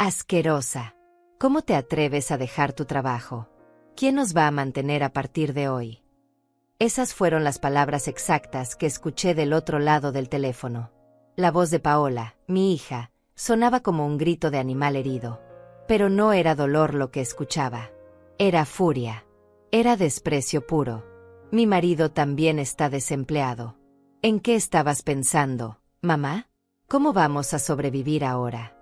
Asquerosa. ¿Cómo te atreves a dejar tu trabajo? ¿Quién nos va a mantener a partir de hoy? Esas fueron las palabras exactas que escuché del otro lado del teléfono. La voz de Paola, mi hija, sonaba como un grito de animal herido. Pero no era dolor lo que escuchaba. Era furia. Era desprecio puro. Mi marido también está desempleado. ¿En qué estabas pensando, mamá? ¿Cómo vamos a sobrevivir ahora?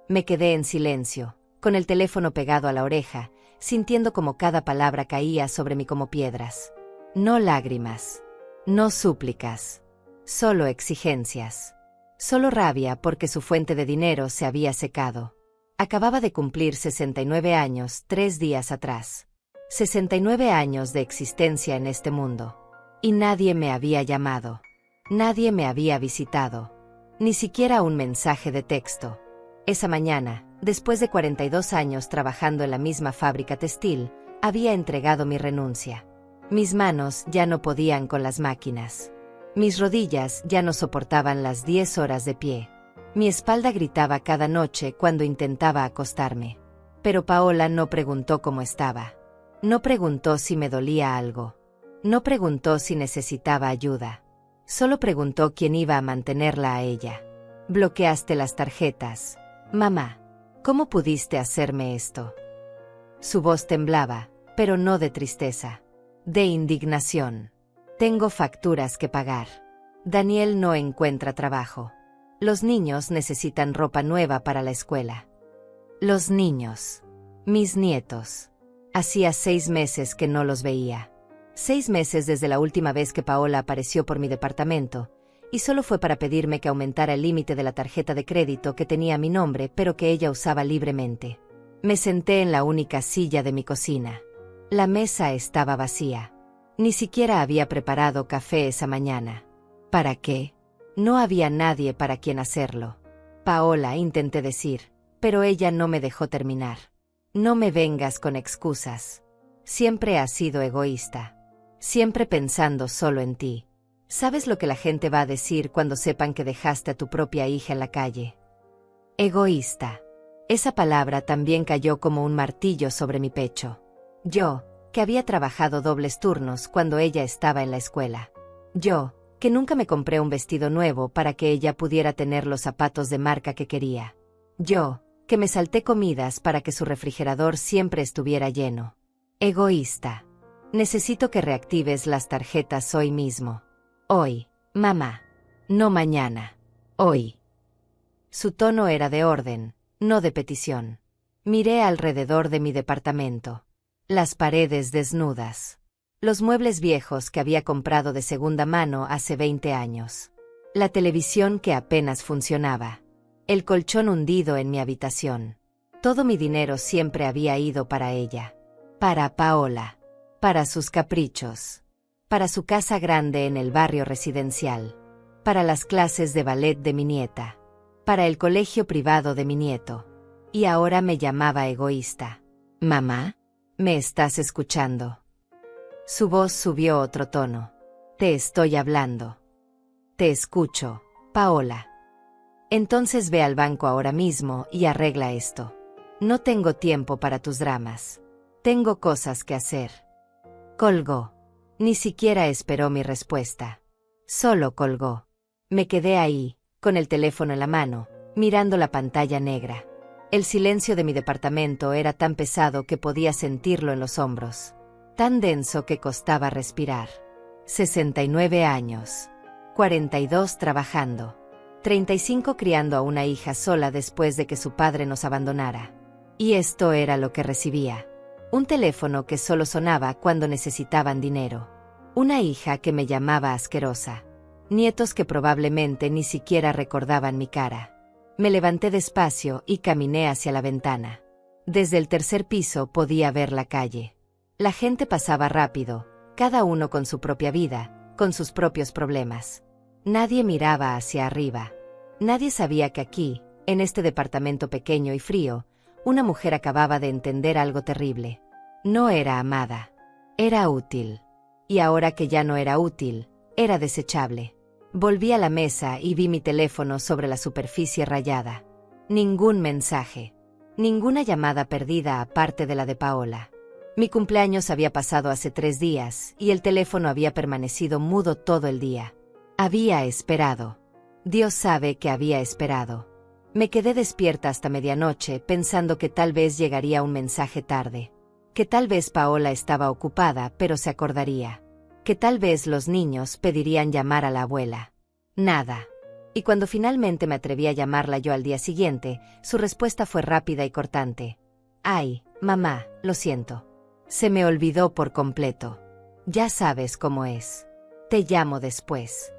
Me quedé en silencio, con el teléfono pegado a la oreja, sintiendo como cada palabra caía sobre mí como piedras. No lágrimas. No súplicas. Solo exigencias. Solo rabia porque su fuente de dinero se había secado. Acababa de cumplir 69 años 3 días atrás. 69 años de existencia en este mundo. Y nadie me había llamado. Nadie me había visitado. Ni siquiera un mensaje de texto. Esa mañana, después de 42 años trabajando en la misma fábrica textil, había entregado mi renuncia. Mis manos ya no podían con las máquinas. Mis rodillas ya no soportaban las 10 horas de pie. Mi espalda gritaba cada noche cuando intentaba acostarme. Pero Paola no preguntó cómo estaba. No preguntó si me dolía algo. No preguntó si necesitaba ayuda. Solo preguntó quién iba a mantenerla a ella. Bloqueaste las tarjetas. Mamá, ¿cómo pudiste hacerme esto? Su voz temblaba, pero no de tristeza. De indignación. Tengo facturas que pagar. Daniel no encuentra trabajo. Los niños necesitan ropa nueva para la escuela. Los niños. Mis nietos. Hacía 6 meses que no los veía. 6 meses desde la última vez que Paola apareció por mi departamento, y solo fue para pedirme que aumentara el límite de la tarjeta de crédito que tenía mi nombre pero que ella usaba libremente. Me senté en la única silla de mi cocina. La mesa estaba vacía. Ni siquiera había preparado café esa mañana. ¿Para qué? No había nadie para quien hacerlo. Paola, intenté decir, pero ella no me dejó terminar. No me vengas con excusas. Siempre has sido egoísta. Siempre pensando solo en ti. ¿Sabes lo que la gente va a decir cuando sepan que dejaste a tu propia hija en la calle? Egoísta. Esa palabra también cayó como un martillo sobre mi pecho. Yo, que había trabajado dobles turnos cuando ella estaba en la escuela. Yo, que nunca me compré un vestido nuevo para que ella pudiera tener los zapatos de marca que quería. Yo, que me salté comidas para que su refrigerador siempre estuviera lleno. Egoísta. Necesito que reactives las tarjetas hoy mismo. Hoy, mamá. No mañana. Hoy. Su tono era de orden, no de petición. Miré alrededor de mi departamento. Las paredes desnudas. Los muebles viejos que había comprado de segunda mano hace 20 años. La televisión que apenas funcionaba. El colchón hundido en mi habitación. Todo mi dinero siempre había ido para ella. Para Paola. Para sus caprichos. Para su casa grande en el barrio residencial. Para las clases de ballet de mi nieta. Para el colegio privado de mi nieto. Y ahora me llamaba egoísta. ¿Mamá? ¿Me estás escuchando? Su voz subió otro tono. Te estoy hablando. Te escucho, Paola. Entonces ve al banco ahora mismo y arregla esto. No tengo tiempo para tus dramas. Tengo cosas que hacer. Colgó. Ni siquiera esperó mi respuesta. Solo colgó. Me quedé ahí, con el teléfono en la mano, mirando la pantalla negra. El silencio de mi departamento era tan pesado que podía sentirlo en los hombros. Tan denso que costaba respirar. 69 años. 42 trabajando. 35 criando a una hija sola después de que su padre nos abandonara. Y esto era lo que recibía. Un teléfono que solo sonaba cuando necesitaban dinero. Una hija que me llamaba asquerosa. Nietos que probablemente ni siquiera recordaban mi cara. Me levanté despacio y caminé hacia la ventana. Desde el tercer piso podía ver la calle. La gente pasaba rápido, cada uno con su propia vida, con sus propios problemas. Nadie miraba hacia arriba. Nadie sabía que aquí, en este departamento pequeño y frío, una mujer acababa de entender algo terrible. No era amada. Era útil. Y ahora que ya no era útil, era desechable. Volví a la mesa y vi mi teléfono sobre la superficie rayada. Ningún mensaje. Ninguna llamada perdida aparte de la de Paola. Mi cumpleaños había pasado hace 3 días y el teléfono había permanecido mudo todo el día. Había esperado. Dios sabe que había esperado. Me quedé despierta hasta medianoche pensando que tal vez llegaría un mensaje tarde. Que tal vez Paola estaba ocupada pero se acordaría. Que tal vez los niños pedirían llamar a la abuela. Nada. Y cuando finalmente me atreví a llamarla yo al día siguiente, su respuesta fue rápida y cortante. Ay, mamá, lo siento. Se me olvidó por completo. Ya sabes cómo es. Te llamo después.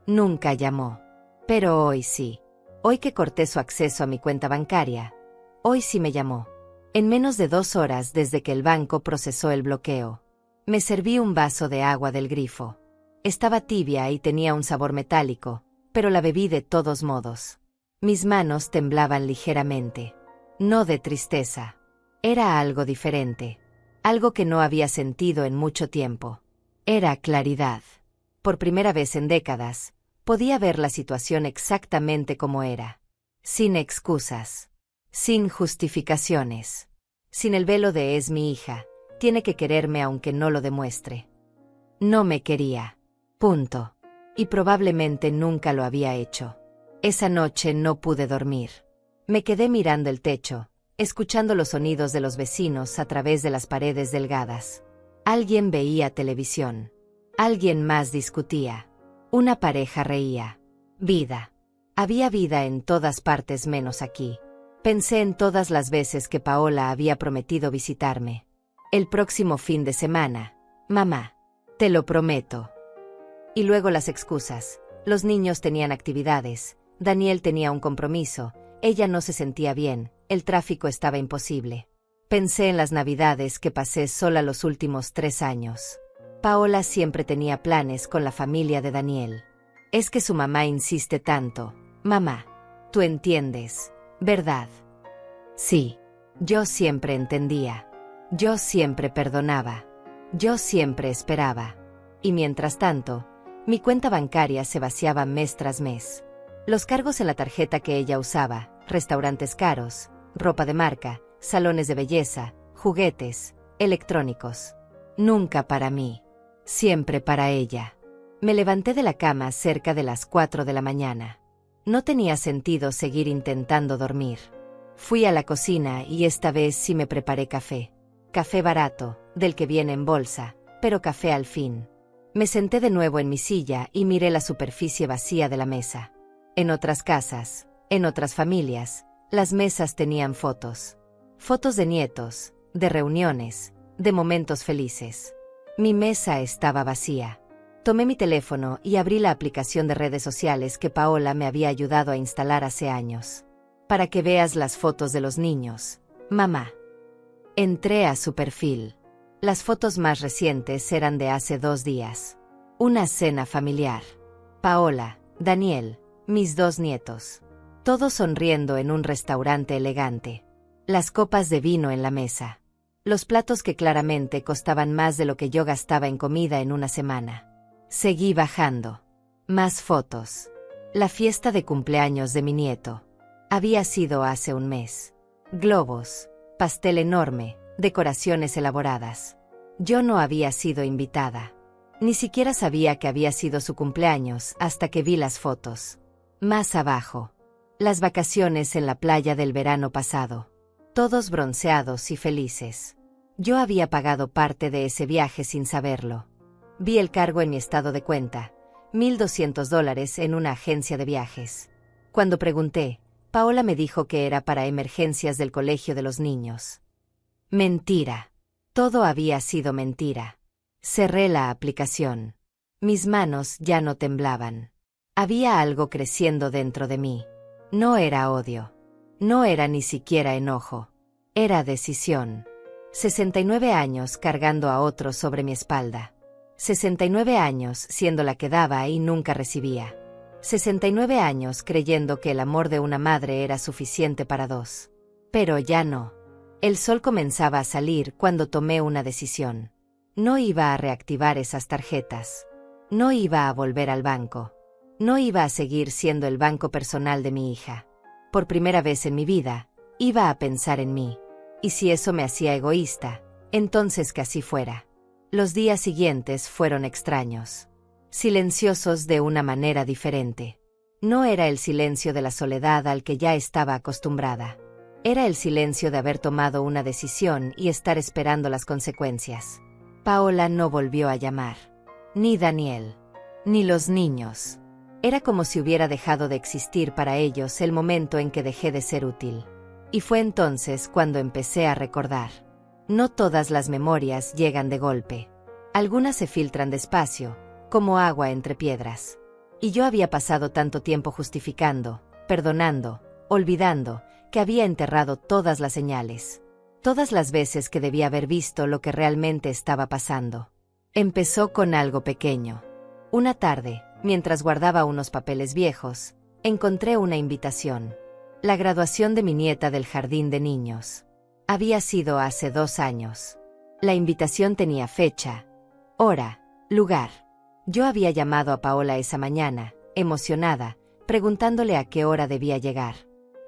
Nunca llamó. Pero hoy sí. Hoy que corté su acceso a mi cuenta bancaria. Hoy sí me llamó. En menos de 2 horas desde que el banco procesó el bloqueo. Me serví un vaso de agua del grifo. Estaba tibia y tenía un sabor metálico, pero la bebí de todos modos. Mis manos temblaban ligeramente. No de tristeza. Era algo diferente. Algo que no había sentido en mucho tiempo. Era claridad. Por primera vez en décadas, podía ver la situación exactamente como era. Sin excusas. Sin justificaciones. Sin el velo de es mi hija, tiene que quererme aunque no lo demuestre. No me quería. Punto. Y probablemente nunca lo había hecho. Esa noche no pude dormir. Me quedé mirando el techo, escuchando los sonidos de los vecinos a través de las paredes delgadas. Alguien veía televisión. Alguien más discutía. Una pareja reía. Vida. Había vida en todas partes menos aquí. Pensé en todas las veces que Paola había prometido visitarme. El próximo fin de semana, mamá. Te lo prometo. Y luego las excusas. Los niños tenían actividades, Daniel tenía un compromiso, ella no se sentía bien, el tráfico estaba imposible. Pensé en las navidades que pasé sola los últimos 3 años. Paola siempre tenía planes con la familia de Daniel. Es que su mamá insiste tanto. Mamá, tú entiendes, ¿verdad? Sí. Yo siempre entendía. Yo siempre perdonaba. Yo siempre esperaba. Y mientras tanto, mi cuenta bancaria se vaciaba mes tras mes. Los cargos en la tarjeta que ella usaba, restaurantes caros, ropa de marca, salones de belleza, juguetes, electrónicos. Nunca para mí. Siempre para ella. Me levanté de la cama cerca de las 4 de la mañana. No tenía sentido seguir intentando dormir. Fui a la cocina y esta vez sí me preparé café. Café barato, del que viene en bolsa, pero café al fin. Me senté de nuevo en mi silla y miré la superficie vacía de la mesa. En otras casas, en otras familias, las mesas tenían fotos. Fotos de nietos, de reuniones, de momentos felices. Mi mesa estaba vacía. Tomé mi teléfono y abrí la aplicación de redes sociales que Paola me había ayudado a instalar hace años. Para que veas las fotos de los niños, mamá. Entré a su perfil. Las fotos más recientes eran de hace 2 días. Una cena familiar. Paola, Daniel, mis 2 nietos. Todos sonriendo en un restaurante elegante. Las copas de vino en la mesa. Los platos que claramente costaban más de lo que yo gastaba en comida en una semana. Seguí bajando. Más fotos. La fiesta de cumpleaños de mi nieto. Había sido hace un mes. Globos, pastel enorme, decoraciones elaboradas. Yo no había sido invitada. Ni siquiera sabía que había sido su cumpleaños hasta que vi las fotos. Más abajo. Las vacaciones en la playa del verano pasado. Todos bronceados y felices. Yo había pagado parte de ese viaje sin saberlo. Vi el cargo en mi estado de cuenta, $1,200 en una agencia de viajes. Cuando pregunté, Paola me dijo que era para emergencias del colegio de los niños. Mentira. Todo había sido mentira. Cerré la aplicación. Mis manos ya no temblaban. Había algo creciendo dentro de mí. No era odio. No era ni siquiera enojo. Era decisión. 69 años cargando a otro sobre mi espalda. 69 años siendo la que daba y nunca recibía. 69 años creyendo que el amor de una madre era suficiente para 2. Pero ya no. El sol comenzaba a salir cuando tomé una decisión. No iba a reactivar esas tarjetas. No iba a volver al banco. No iba a seguir siendo el banco personal de mi hija. Por primera vez en mi vida, Iba a pensar en mí. Y si eso me hacía egoísta, entonces que así fuera. Los días siguientes fueron extraños. Silenciosos de una manera diferente. No era el silencio de la soledad al que ya estaba acostumbrada. Era el silencio de haber tomado una decisión y estar esperando las consecuencias. Paola no volvió a llamar. Ni Daniel. Ni los niños. Era como si hubiera dejado de existir para ellos el momento en que dejé de ser útil. Y fue entonces cuando empecé a recordar. No todas las memorias llegan de golpe. Algunas se filtran despacio, como agua entre piedras. Y yo había pasado tanto tiempo justificando, perdonando, olvidando, que había enterrado todas las señales. Todas las veces que debía haber visto lo que realmente estaba pasando. Empezó con algo pequeño. Una tarde, mientras guardaba unos papeles viejos, encontré una invitación. La graduación de mi nieta del jardín de niños. Había sido hace 2 años. La invitación tenía fecha, hora, lugar. Yo había llamado a Paola esa mañana, emocionada, preguntándole a qué hora debía llegar.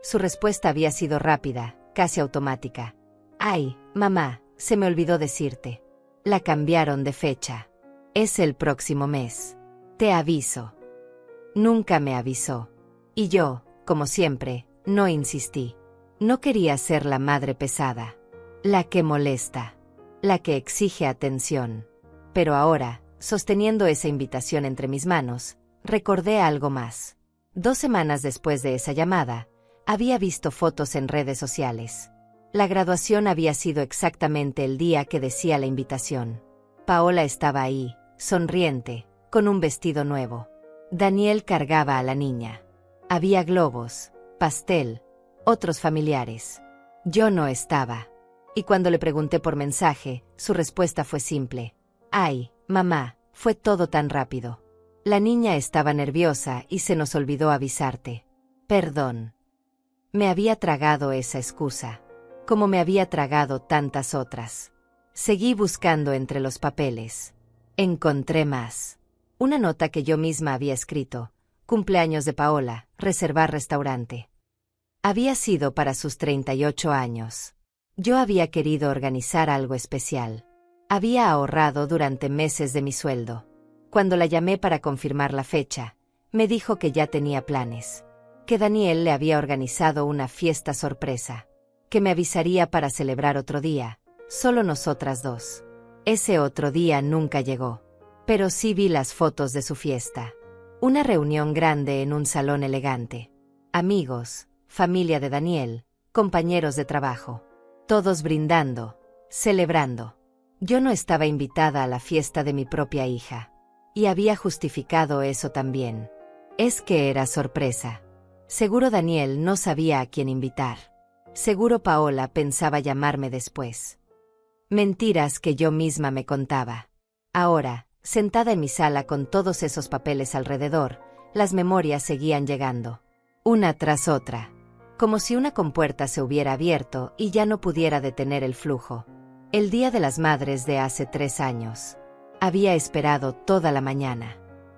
Su respuesta había sido rápida, casi automática. «Ay, mamá, se me olvidó decirte. La cambiaron de fecha. Es el próximo mes. Te aviso». Nunca me avisó. Y yo, como siempre, no insistí. No quería ser la madre pesada. La que molesta. La que exige atención. Pero ahora, sosteniendo esa invitación entre mis manos, recordé algo más. 2 semanas después de esa llamada, había visto fotos en redes sociales. La graduación había sido exactamente el día que decía la invitación. Paola estaba ahí, sonriente, con un vestido nuevo. Daniel cargaba a la niña. Había globos, pastel, otros familiares. Yo no estaba. Y cuando le pregunté por mensaje, su respuesta fue simple. «Ay, mamá, fue todo tan rápido. La niña estaba nerviosa y se nos olvidó avisarte. Perdón». Me había tragado esa excusa, como me había tragado tantas otras. Seguí buscando entre los papeles. Encontré más. Una nota que yo misma había escrito. Cumpleaños de Paola, reservar restaurante. Había sido para sus 38 años. Yo había querido organizar algo especial. Había ahorrado durante meses de mi sueldo. Cuando la llamé para confirmar la fecha, me dijo que ya tenía planes. Que Daniel le había organizado una fiesta sorpresa. Que me avisaría para celebrar otro día, solo nosotras dos. Ese otro día nunca llegó. Pero sí vi las fotos de su fiesta. Una reunión grande en un salón elegante. Amigos, familia de Daniel, compañeros de trabajo. Todos brindando, celebrando. Yo no estaba invitada a la fiesta de mi propia hija. Y había justificado eso también. Es que era sorpresa. Seguro Daniel no sabía a quién invitar. Seguro Paola pensaba llamarme después. Mentiras que yo misma me contaba. Ahora, sentada en mi sala con todos esos papeles alrededor, las memorias seguían llegando. Una tras otra. Como si una compuerta se hubiera abierto y ya no pudiera detener el flujo. El Día de las Madres de hace 3 años. Había esperado toda la mañana.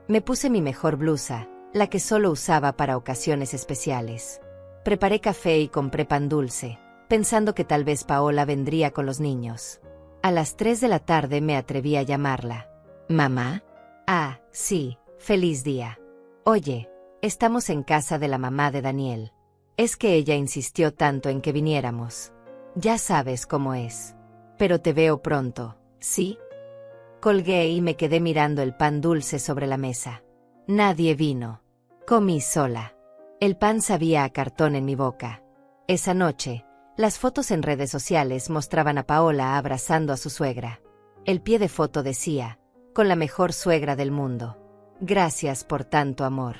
Me puse mi mejor blusa, la que solo usaba para ocasiones especiales. Preparé café y compré pan dulce, pensando que tal vez Paola vendría con los niños. A las 3 de la tarde me atreví a llamarla. «¿Mamá?» «Ah, sí, feliz día. Oye, estamos en casa de la mamá de Daniel. Es que ella insistió tanto en que viniéramos. Ya sabes cómo es. Pero te veo pronto, ¿sí?» Colgué y me quedé mirando el pan dulce sobre la mesa. Nadie vino. Comí sola. El pan sabía a cartón en mi boca. Esa noche, las fotos en redes sociales mostraban a Paola abrazando a su suegra. El pie de foto decía, con la mejor suegra del mundo. Gracias por tanto amor.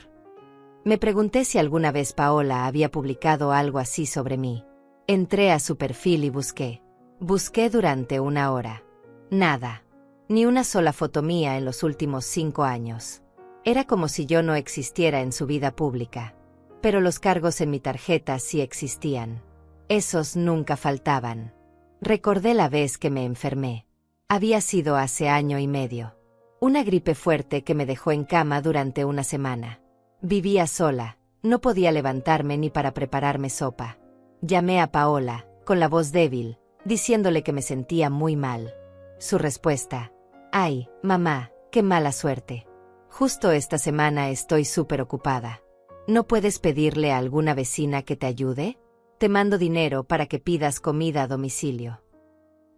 Me pregunté si alguna vez Paola había publicado algo así sobre mí. Entré a su perfil y busqué. Busqué durante 1 hora. Nada. Ni una sola foto mía en los últimos 5 años. Era como si yo no existiera en su vida pública. Pero los cargos en mi tarjeta sí existían. Esos nunca faltaban. Recordé la vez que me enfermé. Había sido hace 1 año y medio. Una gripe fuerte que me dejó en cama durante 1 semana. Vivía sola, no podía levantarme ni para prepararme sopa. Llamé a Paola, con la voz débil, diciéndole que me sentía muy mal. Su respuesta: «Ay, mamá, qué mala suerte. Justo esta semana estoy súper ocupada. ¿No puedes pedirle a alguna vecina que te ayude? Te mando dinero para que pidas comida a domicilio».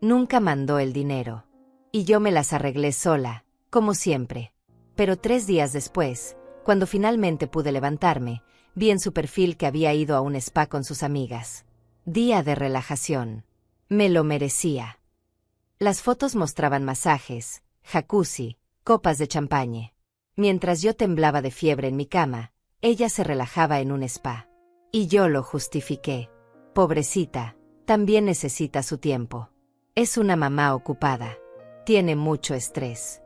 Nunca mandó el dinero. Y yo me las arreglé sola, como siempre. Pero 3 días después, cuando finalmente pude levantarme, vi en su perfil que había ido a un spa con sus amigas. Día de relajación. Me lo merecía. Las fotos mostraban masajes, jacuzzi, copas de champagne. Mientras yo temblaba de fiebre en mi cama, ella se relajaba en un spa. Y yo lo justifiqué. Pobrecita, también necesita su tiempo. Es una mamá ocupada. Tiene mucho estrés.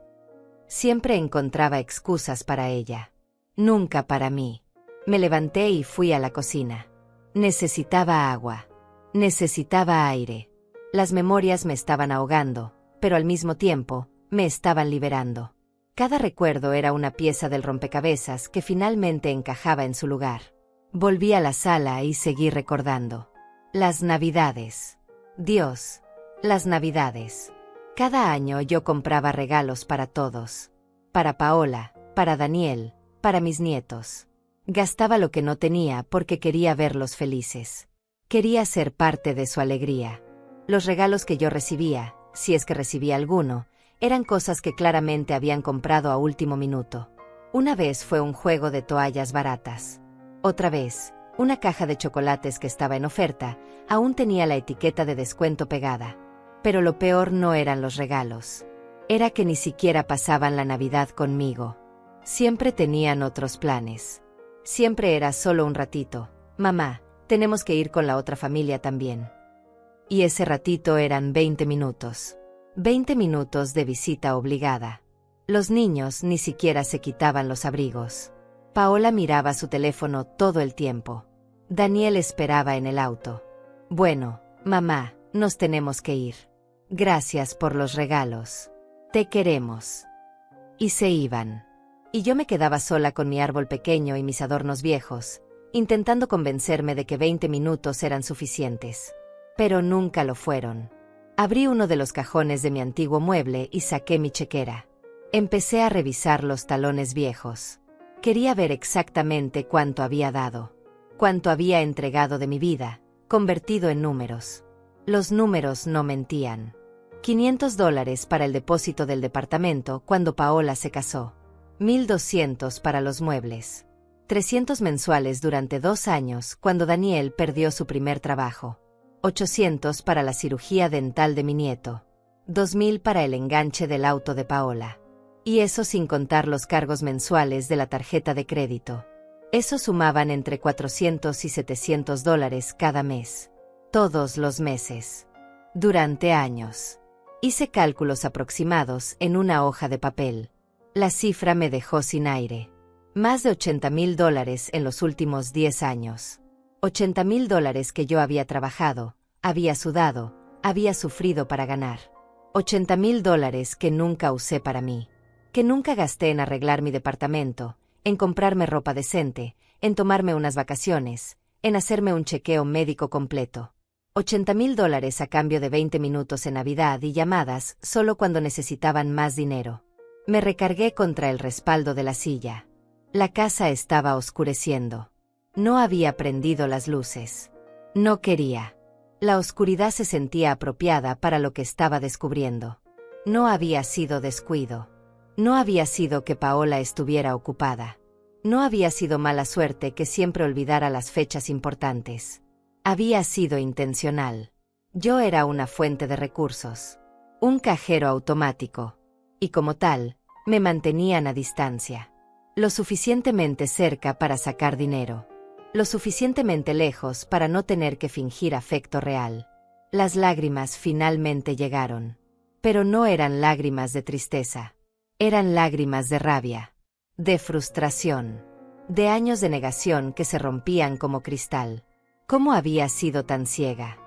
Siempre encontraba excusas para ella. Nunca para mí. Me levanté y fui a la cocina. Necesitaba agua. Necesitaba aire. Las memorias me estaban ahogando, pero al mismo tiempo, me estaban liberando. Cada recuerdo era una pieza del rompecabezas que finalmente encajaba en su lugar. Volví a la sala y seguí recordando. Las Navidades. Dios. Las Navidades. Cada año yo compraba regalos para todos. Para Paola, para Daniel, para mis nietos. Gastaba lo que no tenía porque quería verlos felices. Quería ser parte de su alegría. Los regalos que yo recibía, si es que recibía alguno, eran cosas que claramente habían comprado a último minuto. Una vez fue un juego de toallas baratas. Otra vez, una caja de chocolates que estaba en oferta, aún tenía la etiqueta de descuento pegada. Pero lo peor no eran los regalos. Era que ni siquiera pasaban la Navidad conmigo. Siempre tenían otros planes. Siempre era solo un ratito. Mamá, tenemos que ir con la otra familia también. Y ese ratito eran 20 minutos. 20 minutos de visita obligada. Los niños ni siquiera se quitaban los abrigos. Paola miraba su teléfono todo el tiempo. Daniel esperaba en el auto. Bueno, mamá, nos tenemos que ir. Gracias por los regalos. Te queremos. Y se iban. Y yo me quedaba sola con mi árbol pequeño y mis adornos viejos, intentando convencerme de que 20 minutos eran suficientes. Pero nunca lo fueron. Abrí uno de los cajones de mi antiguo mueble y saqué mi chequera. Empecé a revisar los talones viejos. Quería ver exactamente cuánto había dado. Cuánto había entregado de mi vida, convertido en números. Los números no mentían. $500 para el depósito del departamento cuando Paola se casó. 1,200 para los muebles. 300 mensuales durante 2 años cuando Daniel perdió su primer trabajo. 800 para la cirugía dental de mi nieto. 2,000 para el enganche del auto de Paola. Y eso sin contar los cargos mensuales de la tarjeta de crédito. Eso sumaban entre $400 y $700 cada mes. Todos los meses. Durante años. Hice cálculos aproximados en una hoja de papel. La cifra me dejó sin aire. Más de $80,000 en los últimos 10 años. $80,000 que yo había trabajado, había sudado, había sufrido para ganar. $80,000 que nunca usé para mí. Que nunca gasté en arreglar mi departamento, en comprarme ropa decente, en tomarme unas vacaciones, en hacerme un chequeo médico completo. $80,000 a cambio de 20 minutos en Navidad y llamadas solo cuando necesitaban más dinero. Me recargué contra el respaldo de la silla. La casa estaba oscureciendo. No había prendido las luces. No quería. La oscuridad se sentía apropiada para lo que estaba descubriendo. No había sido descuido. No había sido que Paola estuviera ocupada. No había sido mala suerte que siempre olvidara las fechas importantes. Había sido intencional. Yo era una fuente de recursos. Un cajero automático. Y como tal, me mantenían a distancia. Lo suficientemente cerca para sacar dinero. Lo suficientemente lejos para no tener que fingir afecto real. Las lágrimas finalmente llegaron. Pero no eran lágrimas de tristeza. Eran lágrimas de rabia. De frustración. De años de negación que se rompían como cristal. ¿Cómo había sido tan ciega?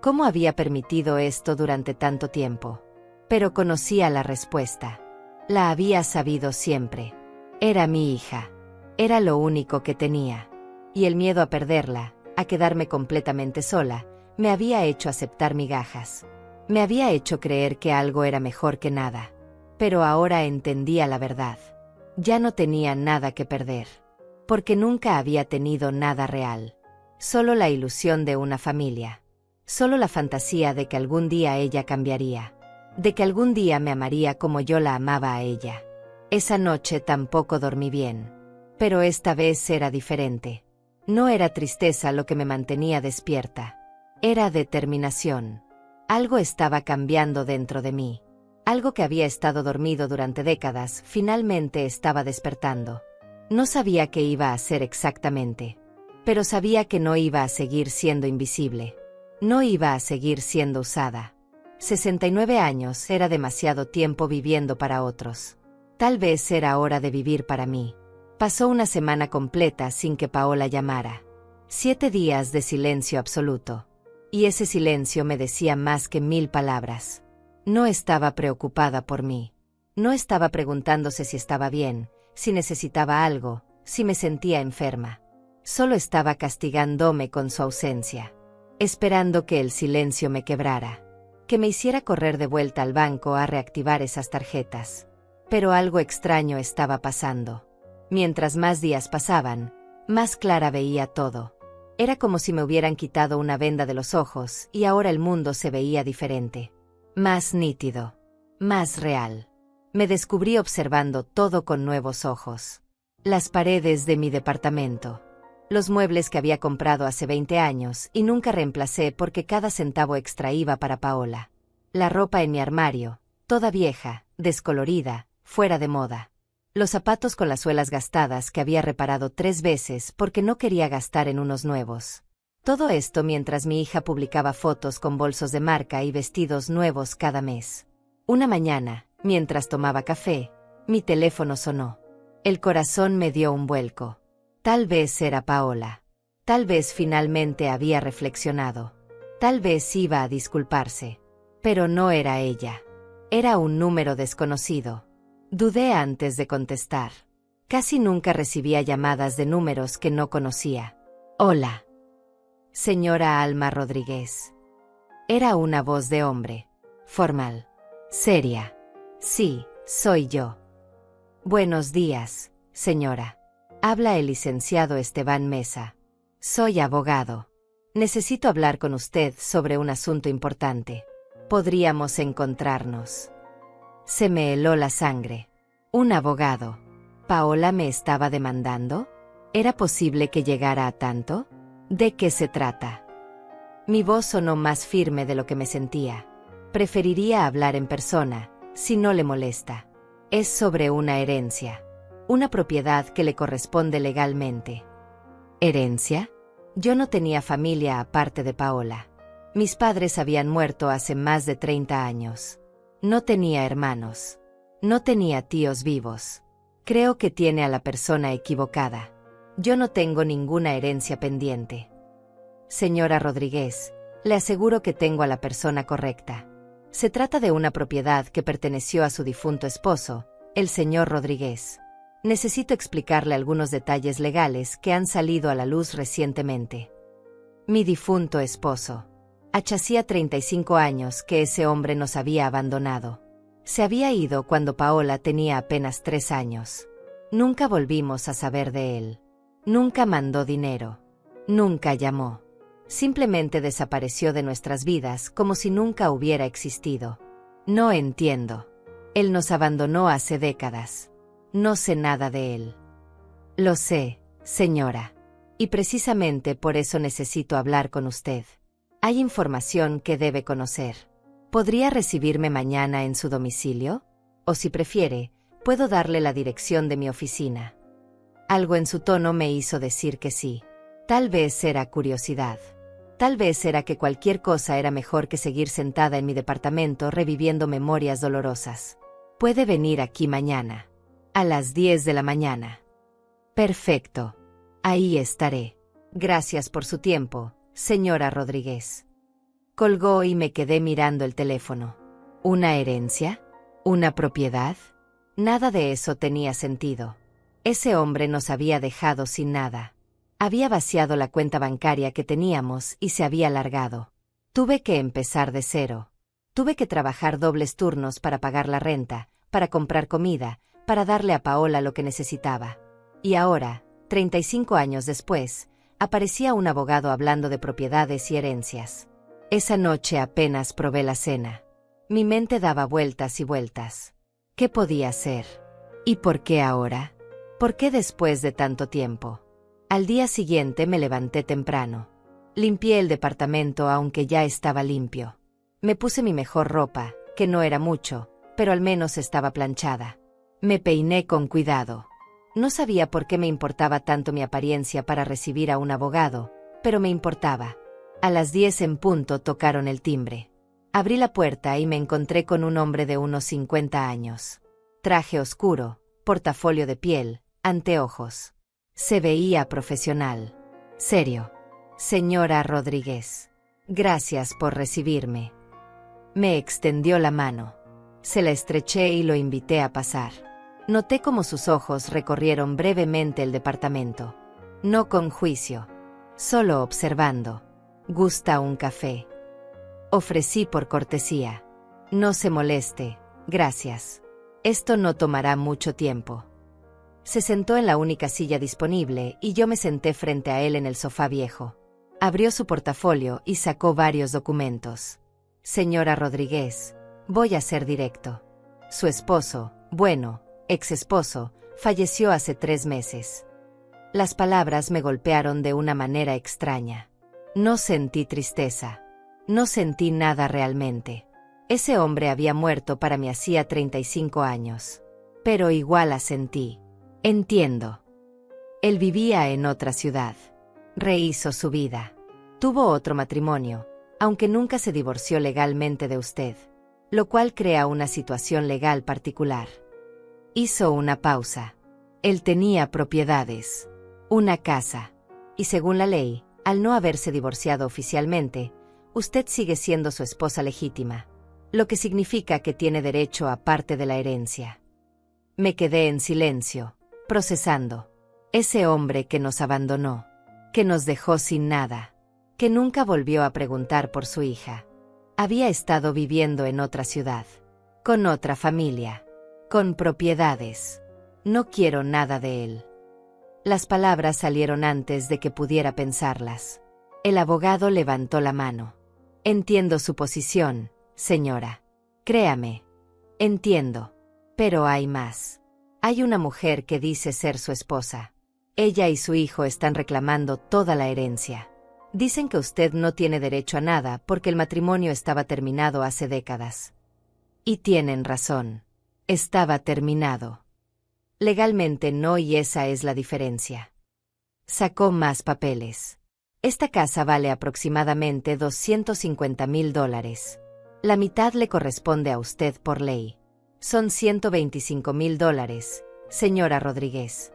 ¿Cómo había permitido esto durante tanto tiempo? Pero conocía la respuesta. La había sabido siempre. Era mi hija. Era lo único que tenía. Y el miedo a perderla, a quedarme completamente sola, me había hecho aceptar migajas. Me había hecho creer que algo era mejor que nada. Pero ahora entendía la verdad. Ya no tenía nada que perder. Porque nunca había tenido nada real. Solo la ilusión de una familia. Solo la fantasía de que algún día ella cambiaría. De que algún día me amaría como yo la amaba a ella. Esa noche tampoco dormí bien. Pero esta vez era diferente. No era tristeza lo que me mantenía despierta. Era determinación. Algo estaba cambiando dentro de mí. Algo que había estado dormido durante décadas, finalmente estaba despertando. No sabía qué iba a hacer exactamente. Pero sabía que no iba a seguir siendo invisible. No iba a seguir siendo usada. 69 años era demasiado tiempo viviendo para otros. Tal vez era hora de vivir para mí. Pasó una semana completa sin que Paola llamara. 7 días de silencio absoluto. Y ese silencio me decía más que 1000 palabras. No estaba preocupada por mí. No estaba preguntándose si estaba bien, si necesitaba algo, si me sentía enferma. Solo estaba castigándome con su ausencia. Esperando que el silencio me quebrara. Que me hiciera correr de vuelta al banco a reactivar esas tarjetas. Pero algo extraño estaba pasando. Mientras más días pasaban, más clara veía todo. Era como si me hubieran quitado una venda de los ojos y ahora el mundo se veía diferente. Más nítido. Más real. Me descubrí observando todo con nuevos ojos. Las paredes de mi departamento. Los muebles que había comprado hace 20 años y nunca reemplacé porque cada centavo extra iba para Paola. La ropa en mi armario, toda vieja, descolorida, fuera de moda. Los zapatos con las suelas gastadas que había reparado 3 veces porque no quería gastar en unos nuevos. Todo esto mientras mi hija publicaba fotos con bolsos de marca y vestidos nuevos cada mes. Una mañana, mientras tomaba café, mi teléfono sonó. El corazón me dio un vuelco. Tal vez era Paola. Tal vez finalmente había reflexionado. Tal vez iba a disculparse. Pero no era ella. Era un número desconocido. Dudé antes de contestar. Casi nunca recibía llamadas de números que no conocía. Hola. Señora Alma Rodríguez. Era una voz de hombre. Formal. Seria. Sí, soy yo. Buenos días, señora. Habla el licenciado Esteban Mesa. Soy abogado. Necesito hablar con usted sobre un asunto importante. ¿Podríamos encontrarnos? Se me heló la sangre. Un abogado. ¿Paola me estaba demandando? ¿Era posible que llegara a tanto? ¿De qué se trata? Mi voz sonó más firme de lo que me sentía. Preferiría hablar en persona, si no le molesta. Es sobre una herencia. Una propiedad que le corresponde legalmente. ¿Herencia? Yo no tenía familia aparte de Paola. Mis padres habían muerto hace más de 30 años. No tenía hermanos. No tenía tíos vivos. Creo que tiene a la persona equivocada. Yo no tengo ninguna herencia pendiente. Señora Rodríguez, le aseguro que tengo a la persona correcta. Se trata de una propiedad que perteneció a su difunto esposo, el señor Rodríguez. Necesito explicarle algunos detalles legales que han salido a la luz recientemente. Mi difunto esposo. Hacía 35 años que ese hombre nos había abandonado. Se había ido cuando Paola tenía apenas 3 años. Nunca volvimos a saber de él. Nunca mandó dinero. Nunca llamó. Simplemente desapareció de nuestras vidas como si nunca hubiera existido. No entiendo. Él nos abandonó hace décadas. No sé nada de él. Lo sé, señora. Y precisamente por eso necesito hablar con usted. Hay información que debe conocer. ¿Podría recibirme mañana en su domicilio? O si prefiere, puedo darle la dirección de mi oficina. Algo en su tono me hizo decir que sí. Tal vez era curiosidad. Tal vez era que cualquier cosa era mejor que seguir sentada en mi departamento reviviendo memorias dolorosas. Puede venir aquí mañana. A las 10 de la mañana. Perfecto. Ahí estaré. Gracias por su tiempo, señora Rodríguez. Colgó y me quedé mirando el teléfono. ¿Una herencia? ¿Una propiedad? Nada de eso tenía sentido. Ese hombre nos había dejado sin nada. Había vaciado la cuenta bancaria que teníamos y se había largado. Tuve que empezar de cero. Tuve que trabajar dobles turnos para pagar la renta, para comprar comida, para darle a Paola lo que necesitaba. Y ahora, 35 años después, aparecía un abogado hablando de propiedades y herencias. Esa noche apenas probé la cena. Mi mente daba vueltas y vueltas. ¿Qué podía hacer? ¿Y por qué ahora? ¿Por qué después de tanto tiempo? Al día siguiente me levanté temprano. Limpié el departamento aunque ya estaba limpio. Me puse mi mejor ropa, que no era mucho, pero al menos estaba planchada. Me peiné con cuidado. No sabía por qué me importaba tanto mi apariencia para recibir a un abogado, pero me importaba. A las 10 en punto tocaron el timbre. Abrí la puerta y me encontré con un hombre de unos 50 años. Traje oscuro, portafolio de piel, anteojos. Se veía profesional. Serio. Señora Rodríguez. Gracias por recibirme. Me extendió la mano. Se la estreché y lo invité a pasar. Noté cómo sus ojos recorrieron brevemente el departamento. No con juicio. Solo observando. ¿Gusta un café? Ofrecí por cortesía. No se moleste, gracias. Esto no tomará mucho tiempo. Se sentó en la única silla disponible y yo me senté frente a él en el sofá viejo. Abrió su portafolio y sacó varios documentos. Señora Rodríguez, voy a ser directo. Su esposo, bueno, ex esposo, falleció hace 3 meses. Las palabras me golpearon de una manera extraña. No sentí tristeza. No sentí nada realmente. Ese hombre había muerto para mí hacía 35 años. Pero igual la sentí. Entiendo. Él vivía en otra ciudad. Rehizo su vida. Tuvo otro matrimonio, aunque nunca se divorció legalmente de usted, lo cual crea una situación legal particular. Hizo una pausa. Él tenía propiedades, una casa, y según la ley, al no haberse divorciado oficialmente, usted sigue siendo su esposa legítima, lo que significa que tiene derecho a parte de la herencia. Me quedé en silencio, procesando. Ese hombre que nos abandonó, que nos dejó sin nada, que nunca volvió a preguntar por su hija. Había estado viviendo en otra ciudad, con otra familia, con propiedades. No quiero nada de él. Las palabras salieron antes de que pudiera pensarlas. El abogado levantó la mano. Entiendo su posición, señora. Créame. Entiendo. Pero hay más. Hay una mujer que dice ser su esposa. Ella y su hijo están reclamando toda la herencia. Dicen que usted no tiene derecho a nada porque el matrimonio estaba terminado hace décadas. Y tienen razón. Estaba terminado. Legalmente no, y esa es la diferencia. Sacó más papeles. Esta casa vale aproximadamente $250,000. La mitad le corresponde a usted por ley. Son $125,000, señora Rodríguez.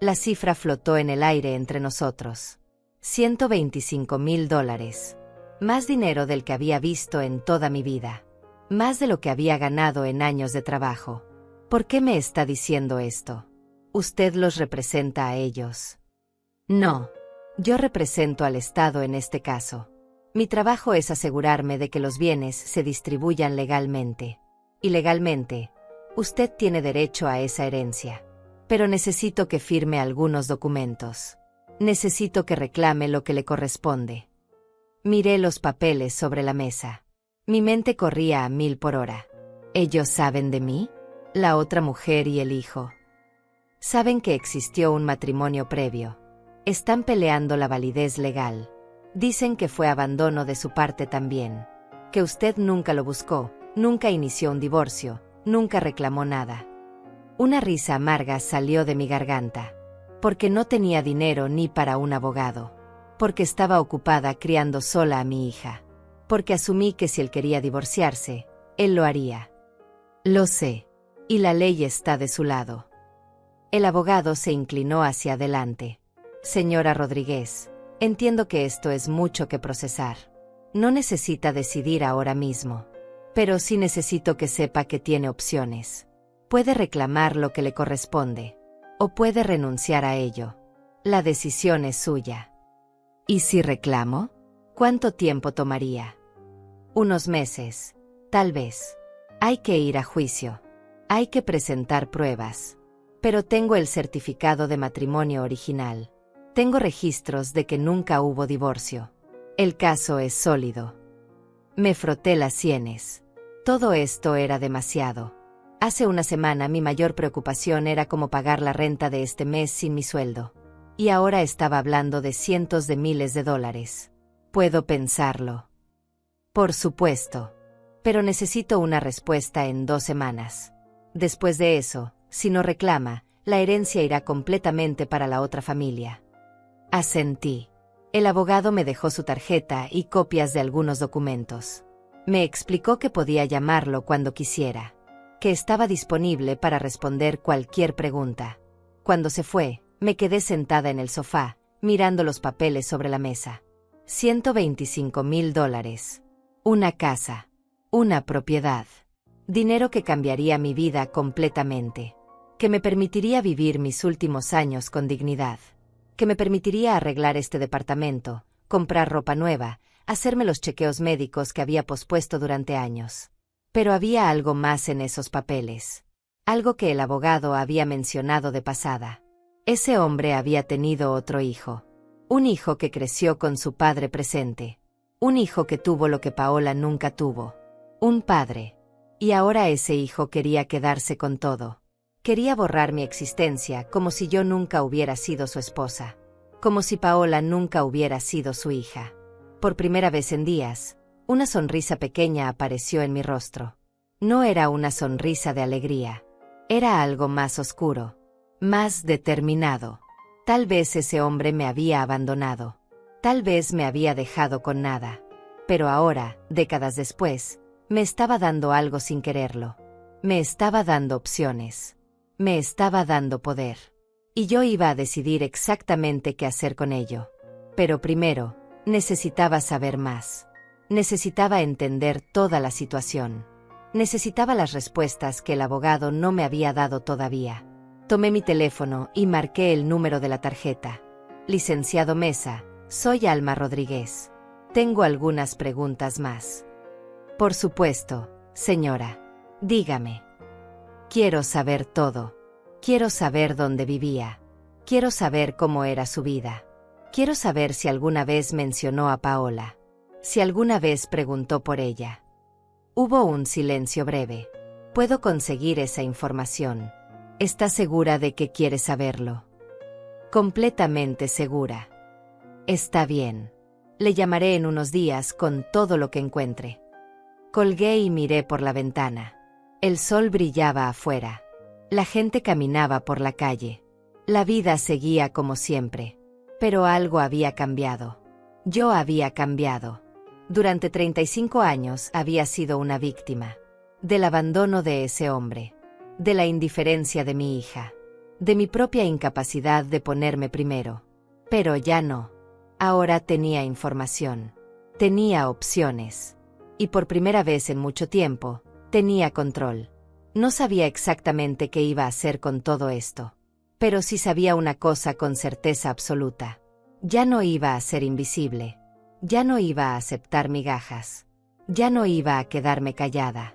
La cifra flotó en el aire entre nosotros. $125,000. Más dinero del que había visto en toda mi vida. Más de lo que había ganado en años de trabajo. ¿Por qué me está diciendo esto? ¿Usted los representa a ellos? No. Yo represento al Estado en este caso. Mi trabajo es asegurarme de que los bienes se distribuyan legalmente. Y legalmente, usted tiene derecho a esa herencia. Pero necesito que firme algunos documentos. Necesito que reclame lo que le corresponde. Miré los papeles sobre la mesa. Mi mente corría a 1000 por hora. ¿Ellos saben de mí? La otra mujer y el hijo. Saben que existió un matrimonio previo. Están peleando la validez legal. Dicen que fue abandono de su parte también. Que usted nunca lo buscó, nunca inició un divorcio, nunca reclamó nada. Una risa amarga salió de mi garganta. Porque no tenía dinero ni para un abogado. Porque estaba ocupada criando sola a mi hija. Porque asumí que si él quería divorciarse, él lo haría. Lo sé. Y la ley está de su lado. El abogado se inclinó hacia adelante. Señora Rodríguez, entiendo que esto es mucho que procesar. No necesita decidir ahora mismo. Pero sí necesito que sepa que tiene opciones. Puede reclamar lo que le corresponde. O puede renunciar a ello. La decisión es suya. ¿Y si reclamo? ¿Cuánto tiempo tomaría? Unos meses, tal vez. Hay que ir a juicio. Hay que presentar pruebas. Pero tengo el certificado de matrimonio original. Tengo registros de que nunca hubo divorcio. El caso es sólido. Me froté las sienes. Todo esto era demasiado. Hace una semana mi mayor preocupación era cómo pagar la renta de este mes sin mi sueldo. Y ahora estaba hablando de cientos de miles de dólares. Puedo pensarlo. Por supuesto. Pero necesito una respuesta en 2 semanas. Después de eso, si no reclama, la herencia irá completamente para la otra familia. Asentí. El abogado me dejó su tarjeta y copias de algunos documentos. Me explicó que podía llamarlo cuando quisiera, que estaba disponible para responder cualquier pregunta. Cuando se fue, me quedé sentada en el sofá, mirando los papeles sobre la mesa. $125,000. Una casa. Una propiedad. Dinero que cambiaría mi vida completamente. Que me permitiría vivir mis últimos años con dignidad. Que me permitiría arreglar este departamento, comprar ropa nueva, hacerme los chequeos médicos que había pospuesto durante años. Pero había algo más en esos papeles. Algo que el abogado había mencionado de pasada. Ese hombre había tenido otro hijo. Un hijo que creció con su padre presente. Un hijo que tuvo lo que Paola nunca tuvo. Un padre. Y ahora ese hijo quería quedarse con todo. Quería borrar mi existencia como si yo nunca hubiera sido su esposa. Como si Paola nunca hubiera sido su hija. Por primera vez en días, una sonrisa pequeña apareció en mi rostro. No era una sonrisa de alegría. Era algo más oscuro. Más determinado. Tal vez ese hombre me había abandonado. Tal vez me había dejado con nada. Pero ahora, décadas después, me estaba dando algo sin quererlo. Me estaba dando opciones. Me estaba dando poder. Y yo iba a decidir exactamente qué hacer con ello. Pero primero, necesitaba saber más. Necesitaba entender toda la situación. Necesitaba las respuestas que el abogado no me había dado todavía. Tomé mi teléfono y marqué el número de la tarjeta. Licenciado Mesa, soy Alma Rodríguez. Tengo algunas preguntas más. Por supuesto, señora. Dígame. Quiero saber todo. Quiero saber dónde vivía. Quiero saber cómo era su vida. Quiero saber si alguna vez mencionó a Paola. Si alguna vez preguntó por ella. Hubo un silencio breve. Puedo conseguir esa información. ¿Está segura de que quiere saberlo? Completamente segura. Está bien. Le llamaré en unos días con todo lo que encuentre. Colgué y miré por la ventana. El sol brillaba afuera. La gente caminaba por la calle. La vida seguía como siempre. Pero algo había cambiado. Yo había cambiado. Durante 35 años había sido una víctima. Del abandono de ese hombre. De la indiferencia de mi hija. De mi propia incapacidad de ponerme primero. Pero ya no. Ahora tenía información. Tenía opciones. Y por primera vez en mucho tiempo, tenía control. No sabía exactamente qué iba a hacer con todo esto. Pero sí sabía una cosa con certeza absoluta. Ya no iba a ser invisible. Ya no iba a aceptar migajas. Ya no iba a quedarme callada.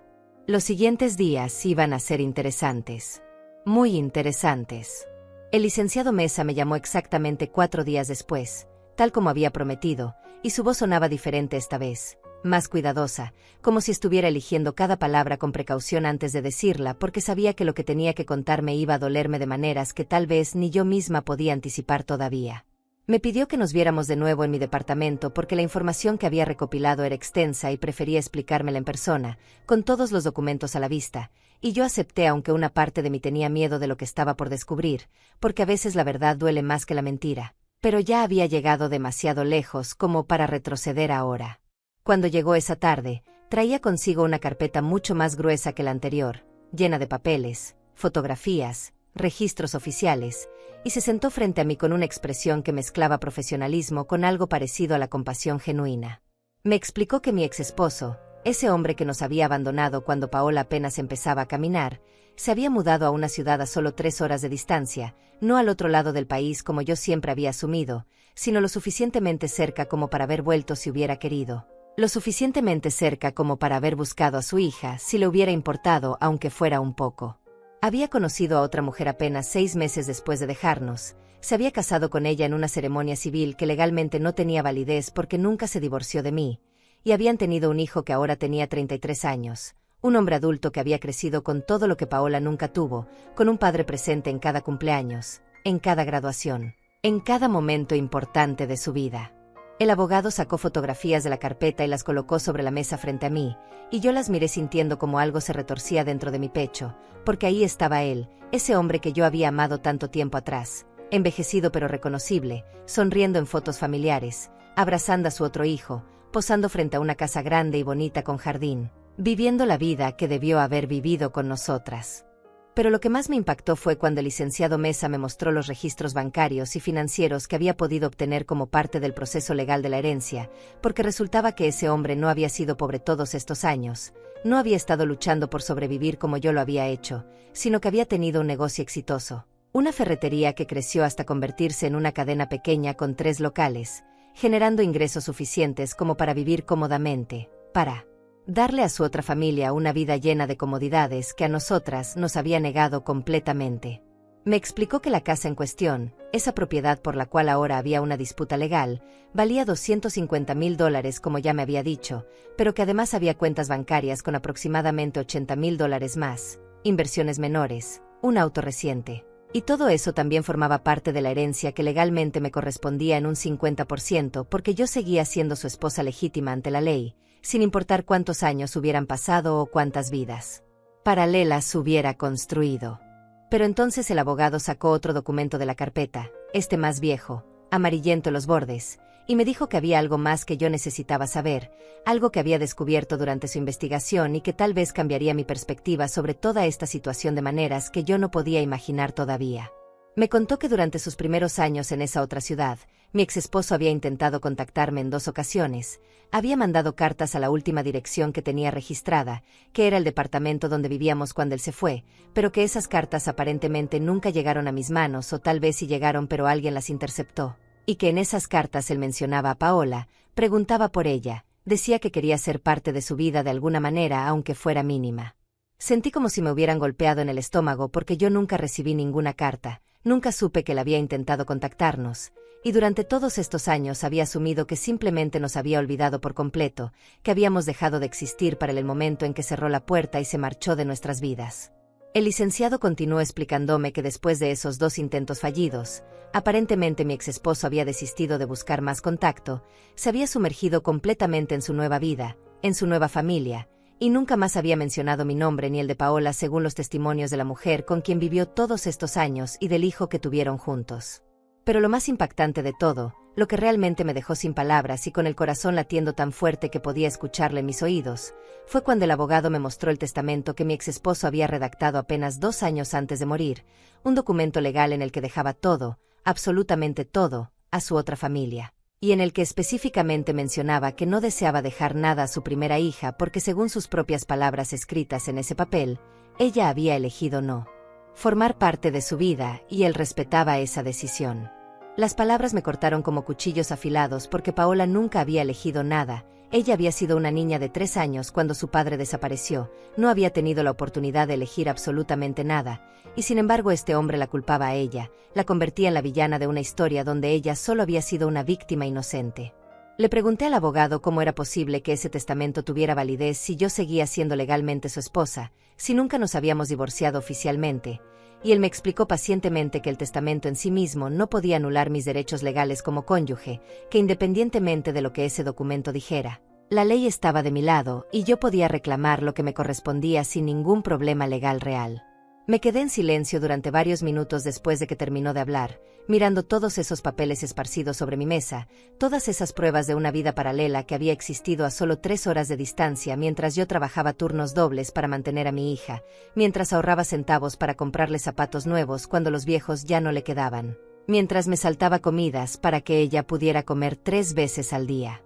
Los siguientes días iban a ser interesantes. Muy interesantes. El licenciado Mesa me llamó exactamente 4 días después, tal como había prometido, y su voz sonaba diferente esta vez. Más cuidadosa, como si estuviera eligiendo cada palabra con precaución antes de decirla, porque sabía que lo que tenía que contarme iba a dolerme de maneras que tal vez ni yo misma podía anticipar todavía. Me pidió que nos viéramos de nuevo en mi departamento porque la información que había recopilado era extensa y prefería explicármela en persona, con todos los documentos a la vista, y yo acepté aunque una parte de mí tenía miedo de lo que estaba por descubrir, porque a veces la verdad duele más que la mentira, pero ya había llegado demasiado lejos como para retroceder ahora. Cuando llegó esa tarde, traía consigo una carpeta mucho más gruesa que la anterior, llena de papeles, fotografías, registros oficiales, y se sentó frente a mí con una expresión que mezclaba profesionalismo con algo parecido a la compasión genuina. Me explicó que mi ex esposo, Ese hombre que nos había abandonado cuando Paola apenas empezaba a caminar, se había mudado a una ciudad a solo 3 horas de distancia, no al otro lado del país como yo siempre había asumido, sino lo suficientemente cerca como para haber vuelto si hubiera querido. Lo suficientemente cerca como para haber buscado a su hija si le hubiera importado, aunque fuera un poco. Había conocido a otra mujer apenas 6 meses después de dejarnos, se había casado con ella en una ceremonia civil que legalmente no tenía validez porque nunca se divorció de mí, y habían tenido un hijo que ahora tenía 33 años, un hombre adulto que había crecido con todo lo que Paola nunca tuvo, con un padre presente en cada cumpleaños, en cada graduación, en cada momento importante de su vida. El abogado sacó fotografías de la carpeta y las colocó sobre la mesa frente a mí, y yo las miré sintiendo como algo se retorcía dentro de mi pecho, porque ahí estaba él, ese hombre que yo había amado tanto tiempo atrás, envejecido pero reconocible, sonriendo en fotos familiares, abrazando a su otro hijo, posando frente a una casa grande y bonita con jardín, viviendo la vida que debió haber vivido con nosotras. Pero lo que más me impactó fue cuando el licenciado Mesa me mostró los registros bancarios y financieros que había podido obtener como parte del proceso legal de la herencia, porque resultaba que ese hombre no había sido pobre todos estos años, no había estado luchando por sobrevivir como yo lo había hecho, sino que había tenido un negocio exitoso, una ferretería que creció hasta convertirse en una cadena pequeña con 3 locales, generando ingresos suficientes como para vivir cómodamente, para darle a su otra familia una vida llena de comodidades que a nosotras nos había negado completamente. Me explicó que la casa en cuestión, esa propiedad por la cual ahora había una disputa legal, valía $250,000 como ya me había dicho, pero que además había cuentas bancarias con aproximadamente $80,000 más, inversiones menores, un auto reciente. Y todo eso también formaba parte de la herencia que legalmente me correspondía en un 50% porque yo seguía siendo su esposa legítima ante la ley, sin importar cuántos años hubieran pasado o cuántas vidas paralelas hubiera construido. Pero entonces el abogado sacó otro documento de la carpeta, este más viejo, amarillento en los bordes, y me dijo que había algo más que yo necesitaba saber, algo que había descubierto durante su investigación y que tal vez cambiaría mi perspectiva sobre toda esta situación de maneras que yo no podía imaginar todavía. Me contó que durante sus primeros años en esa otra ciudad, mi exesposo había intentado contactarme en 2 ocasiones, había mandado cartas a la última dirección que tenía registrada, que era el departamento donde vivíamos cuando él se fue, pero que esas cartas aparentemente nunca llegaron a mis manos o tal vez sí llegaron pero alguien las interceptó, y que en esas cartas él mencionaba a Paola, preguntaba por ella, decía que quería ser parte de su vida de alguna manera aunque fuera mínima. Sentí como si me hubieran golpeado en el estómago porque yo nunca recibí ninguna carta, nunca supe que él había intentado contactarnos, y durante todos estos años había asumido que simplemente nos había olvidado por completo, que habíamos dejado de existir para el momento en que cerró la puerta y se marchó de nuestras vidas. El licenciado continuó explicándome que después de esos 2 intentos fallidos, aparentemente mi exesposo había desistido de buscar más contacto, se había sumergido completamente en su nueva vida, en su nueva familia, y nunca más había mencionado mi nombre ni el de Paola según los testimonios de la mujer con quien vivió todos estos años y del hijo que tuvieron juntos. Pero lo más impactante de todo, lo que realmente me dejó sin palabras y con el corazón latiendo tan fuerte que podía escucharle en mis oídos, fue cuando el abogado me mostró el testamento que mi exesposo había redactado apenas 2 años antes de morir, un documento legal en el que dejaba todo, absolutamente todo, a su otra familia, y en el que específicamente mencionaba que no deseaba dejar nada a su primera hija porque según sus propias palabras escritas en ese papel, ella había elegido no formar parte de su vida y él respetaba esa decisión. Las palabras me cortaron como cuchillos afilados porque Paola nunca había elegido nada, ella había sido una niña de 3 años cuando su padre desapareció, no había tenido la oportunidad de elegir absolutamente nada, y sin embargo este hombre la culpaba a ella, la convertía en la villana de una historia donde ella solo había sido una víctima inocente. Le pregunté al abogado cómo era posible que ese testamento tuviera validez si yo seguía siendo legalmente su esposa, si nunca nos habíamos divorciado oficialmente, y él me explicó pacientemente que el testamento en sí mismo no podía anular mis derechos legales como cónyuge, que independientemente de lo que ese documento dijera, la ley estaba de mi lado y yo podía reclamar lo que me correspondía sin ningún problema legal real. Me quedé en silencio durante varios minutos después de que terminó de hablar, mirando todos esos papeles esparcidos sobre mi mesa, todas esas pruebas de una vida paralela que había existido a solo 3 horas de distancia mientras yo trabajaba turnos dobles para mantener a mi hija, mientras ahorraba centavos para comprarle zapatos nuevos cuando los viejos ya no le quedaban, mientras me saltaba comidas para que ella pudiera comer 3 veces al día.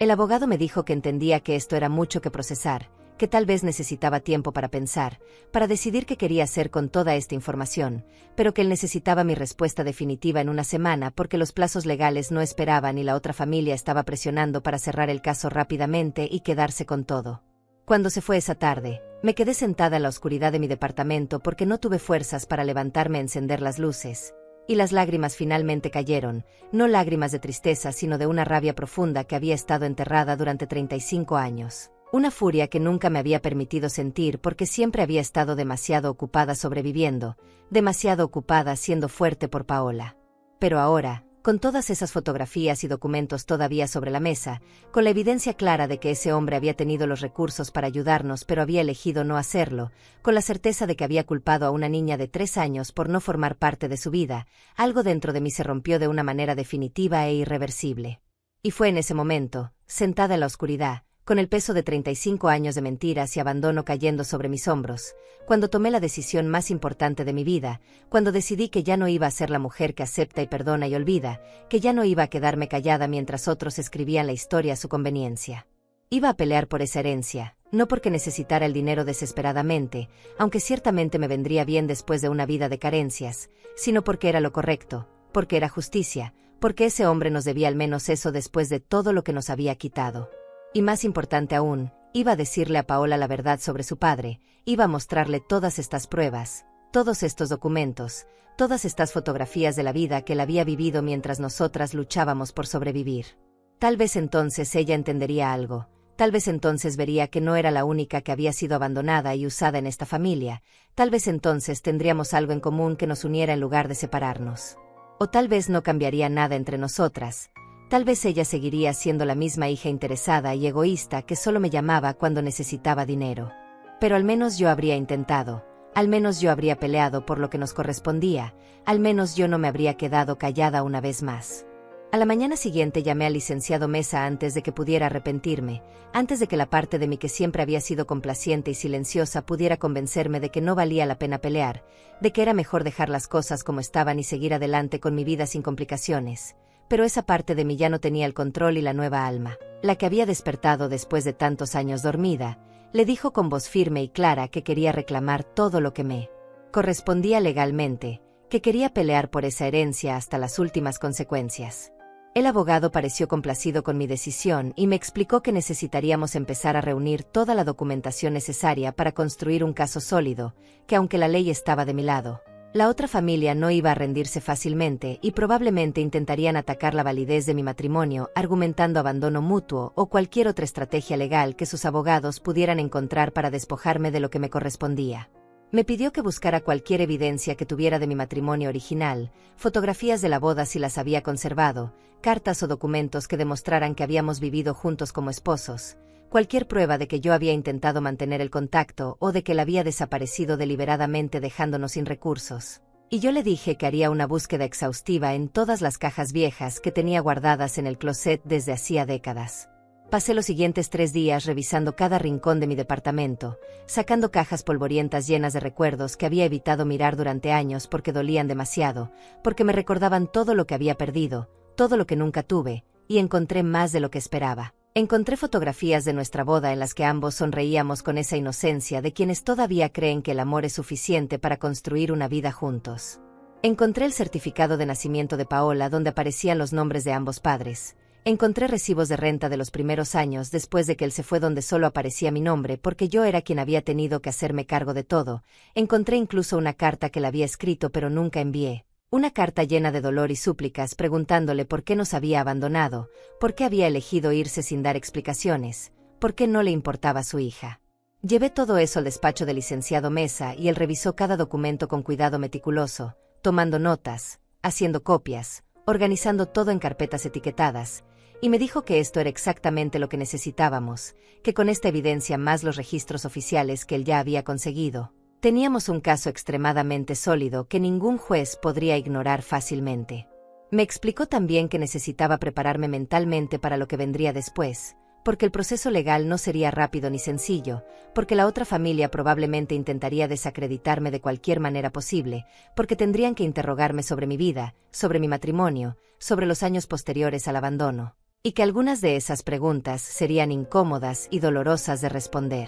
El abogado me dijo que entendía que esto era mucho que procesar, que tal vez necesitaba tiempo para pensar, para decidir qué quería hacer con toda esta información, pero que él necesitaba mi respuesta definitiva en una semana porque los plazos legales no esperaban y la otra familia estaba presionando para cerrar el caso rápidamente y quedarse con todo. Cuando se fue esa tarde, me quedé sentada en la oscuridad de mi departamento porque no tuve fuerzas para levantarme a encender las luces. Y las lágrimas finalmente cayeron, no lágrimas de tristeza sino de una rabia profunda que había estado enterrada durante 35 años. Una furia que nunca me había permitido sentir porque siempre había estado demasiado ocupada sobreviviendo, demasiado ocupada siendo fuerte por Paola. Pero ahora, con todas esas fotografías y documentos todavía sobre la mesa, con la evidencia clara de que ese hombre había tenido los recursos para ayudarnos pero había elegido no hacerlo, con la certeza de que había culpado a una niña de 3 años por no formar parte de su vida, algo dentro de mí se rompió de una manera definitiva e irreversible. Y fue en ese momento, sentada en la oscuridad, con el peso de 35 años de mentiras y abandono cayendo sobre mis hombros, cuando tomé la decisión más importante de mi vida, cuando decidí que ya no iba a ser la mujer que acepta y perdona y olvida, que ya no iba a quedarme callada mientras otros escribían la historia a su conveniencia. Iba a pelear por esa herencia, no porque necesitara el dinero desesperadamente, aunque ciertamente me vendría bien después de una vida de carencias, sino porque era lo correcto, porque era justicia, porque ese hombre nos debía al menos eso después de todo lo que nos había quitado. Y más importante aún, iba a decirle a Paola la verdad sobre su padre, iba a mostrarle todas estas pruebas, todos estos documentos, todas estas fotografías de la vida que él había vivido mientras nosotras luchábamos por sobrevivir. Tal vez entonces ella entendería algo, tal vez entonces vería que no era la única que había sido abandonada y usada en esta familia, tal vez entonces tendríamos algo en común que nos uniera en lugar de separarnos. O tal vez no cambiaría nada entre nosotras. Tal vez ella seguiría siendo la misma hija interesada y egoísta que solo me llamaba cuando necesitaba dinero. Pero al menos yo habría intentado, al menos yo habría peleado por lo que nos correspondía, al menos yo no me habría quedado callada una vez más. A la mañana siguiente llamé al licenciado Mesa antes de que pudiera arrepentirme, antes de que la parte de mí que siempre había sido complaciente y silenciosa pudiera convencerme de que no valía la pena pelear, de que era mejor dejar las cosas como estaban y seguir adelante con mi vida sin complicaciones. Pero esa parte de mí ya no tenía el control y la nueva alma, la que había despertado después de tantos años dormida, le dijo con voz firme y clara que quería reclamar todo lo que me correspondía legalmente, que quería pelear por esa herencia hasta las últimas consecuencias. El abogado pareció complacido con mi decisión y me explicó que necesitaríamos empezar a reunir toda la documentación necesaria para construir un caso sólido, que aunque la ley estaba de mi lado, la otra familia no iba a rendirse fácilmente y probablemente intentarían atacar la validez de mi matrimonio argumentando abandono mutuo o cualquier otra estrategia legal que sus abogados pudieran encontrar para despojarme de lo que me correspondía. Me pidió que buscara cualquier evidencia que tuviera de mi matrimonio original, fotografías de la boda si las había conservado, cartas o documentos que demostraran que habíamos vivido juntos como esposos, cualquier prueba de que yo había intentado mantener el contacto o de que él había desaparecido deliberadamente dejándonos sin recursos. Y yo le dije que haría una búsqueda exhaustiva en todas las cajas viejas que tenía guardadas en el closet desde hacía décadas. Pasé los siguientes 3 días revisando cada rincón de mi departamento, sacando cajas polvorientas llenas de recuerdos que había evitado mirar durante años porque dolían demasiado, porque me recordaban todo lo que había perdido, todo lo que nunca tuve, y encontré más de lo que esperaba. Encontré fotografías de nuestra boda en las que ambos sonreíamos con esa inocencia de quienes todavía creen que el amor es suficiente para construir una vida juntos. Encontré el certificado de nacimiento de Paola donde aparecían los nombres de ambos padres. Encontré recibos de renta de los primeros años después de que él se fue donde solo aparecía mi nombre porque yo era quien había tenido que hacerme cargo de todo. Encontré incluso una carta que le había escrito pero nunca envié. Una carta llena de dolor y súplicas preguntándole por qué nos había abandonado, por qué había elegido irse sin dar explicaciones, por qué no le importaba su hija. Llevé todo eso al despacho del licenciado Mesa y él revisó cada documento con cuidado meticuloso, tomando notas, haciendo copias, organizando todo en carpetas etiquetadas, y me dijo que esto era exactamente lo que necesitábamos, que con esta evidencia más los registros oficiales que él ya había conseguido, teníamos un caso extremadamente sólido que ningún juez podría ignorar fácilmente. Me explicó también que necesitaba prepararme mentalmente para lo que vendría después, porque el proceso legal no sería rápido ni sencillo, porque la otra familia probablemente intentaría desacreditarme de cualquier manera posible, porque tendrían que interrogarme sobre mi vida, sobre mi matrimonio, sobre los años posteriores al abandono. y que algunas de esas preguntas serían incómodas y dolorosas de responder.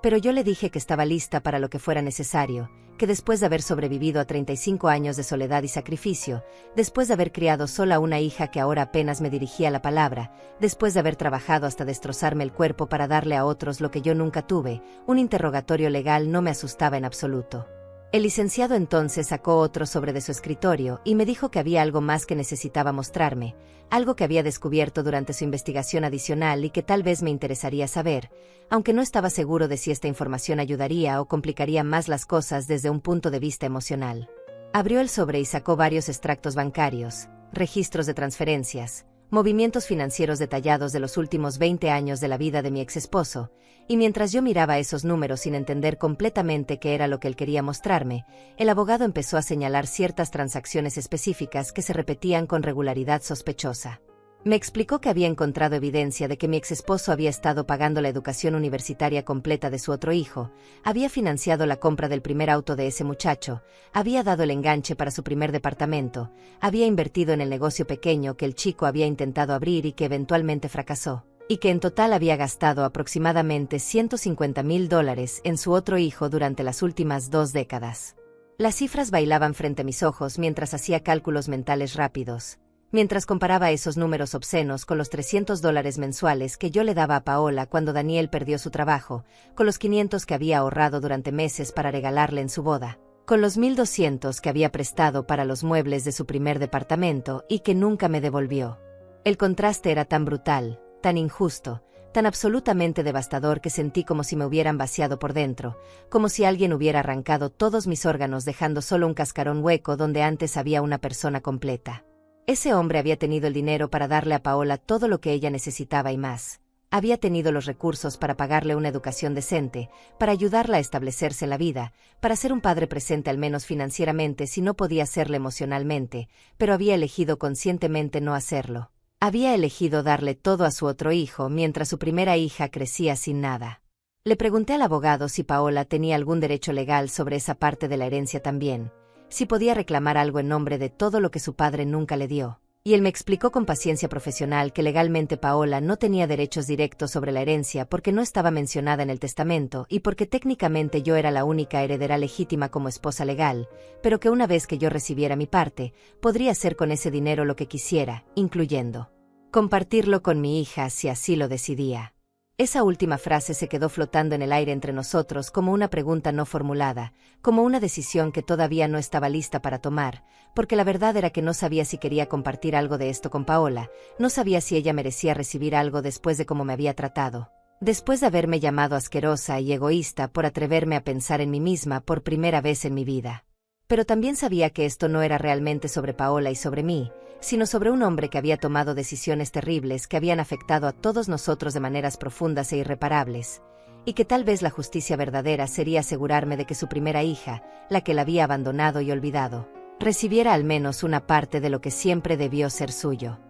Pero yo le dije que estaba lista para lo que fuera necesario, que después de haber sobrevivido a 35 años de soledad y sacrificio, después de haber criado sola una hija que ahora apenas me dirigía la palabra, después de haber trabajado hasta destrozarme el cuerpo para darle a otros lo que yo nunca tuve, un interrogatorio legal no me asustaba en absoluto. El licenciado entonces sacó otro sobre de su escritorio y me dijo que había algo más que necesitaba mostrarme, algo que había descubierto durante su investigación adicional y que tal vez me interesaría saber, aunque no estaba seguro de si esta información ayudaría o complicaría más las cosas desde un punto de vista emocional. Abrió el sobre y sacó varios extractos bancarios, registros de transferencias, movimientos financieros detallados de los últimos 20 años de la vida de mi exesposo, y mientras yo miraba esos números sin entender completamente qué era lo que él quería mostrarme, el abogado empezó a señalar ciertas transacciones específicas que se repetían con regularidad sospechosa. Me explicó que había encontrado evidencia de que mi exesposo había estado pagando la educación universitaria completa de su otro hijo, había financiado la compra del primer auto de ese muchacho, había dado el enganche para su primer departamento, había invertido en el negocio pequeño que el chico había intentado abrir y que eventualmente fracasó, y que en total había gastado aproximadamente $150,000 en su otro hijo durante las últimas 2 décadas. Las cifras bailaban frente a mis ojos mientras hacía cálculos mentales rápidos. Mientras comparaba esos números obscenos con los $300 mensuales que yo le daba a Paola cuando Daniel perdió su trabajo, con los 500 que había ahorrado durante meses para regalarle en su boda, con los 1,200 que había prestado para los muebles de su primer departamento y que nunca me devolvió. El contraste era tan brutal, tan injusto, tan absolutamente devastador que sentí como si me hubieran vaciado por dentro, como si alguien hubiera arrancado todos mis órganos dejando solo un cascarón hueco donde antes había una persona completa. Ese hombre había tenido el dinero para darle a Paola todo lo que ella necesitaba y más. Había tenido los recursos para pagarle una educación decente, para ayudarla a establecerse en la vida, para ser un padre presente al menos financieramente si no podía serlo emocionalmente, pero había elegido conscientemente no hacerlo. Había elegido darle todo a su otro hijo mientras su primera hija crecía sin nada. Le pregunté al abogado si Paola tenía algún derecho legal sobre esa parte de la herencia también, si podía reclamar algo en nombre de todo lo que su padre nunca le dio, y él me explicó con paciencia profesional que legalmente Paola no tenía derechos directos sobre la herencia porque no estaba mencionada en el testamento y porque técnicamente yo era la única heredera legítima como esposa legal, pero que una vez que yo recibiera mi parte, podría hacer con ese dinero lo que quisiera, incluyendo compartirlo con mi hija si así lo decidía. Esa última frase se quedó flotando en el aire entre nosotros como una pregunta no formulada, como una decisión que todavía no estaba lista para tomar, porque la verdad era que no sabía si quería compartir algo de esto con Paola, no sabía si ella merecía recibir algo después de cómo me había tratado, después de haberme llamado asquerosa y egoísta por atreverme a pensar en mí misma por primera vez en mi vida. Pero también sabía que esto no era realmente sobre Paola y sobre mí, sino sobre un hombre que había tomado decisiones terribles que habían afectado a todos nosotros de maneras profundas e irreparables, y que tal vez la justicia verdadera sería asegurarme de que su primera hija, la que la había abandonado y olvidado, recibiera al menos una parte de lo que siempre debió ser suyo.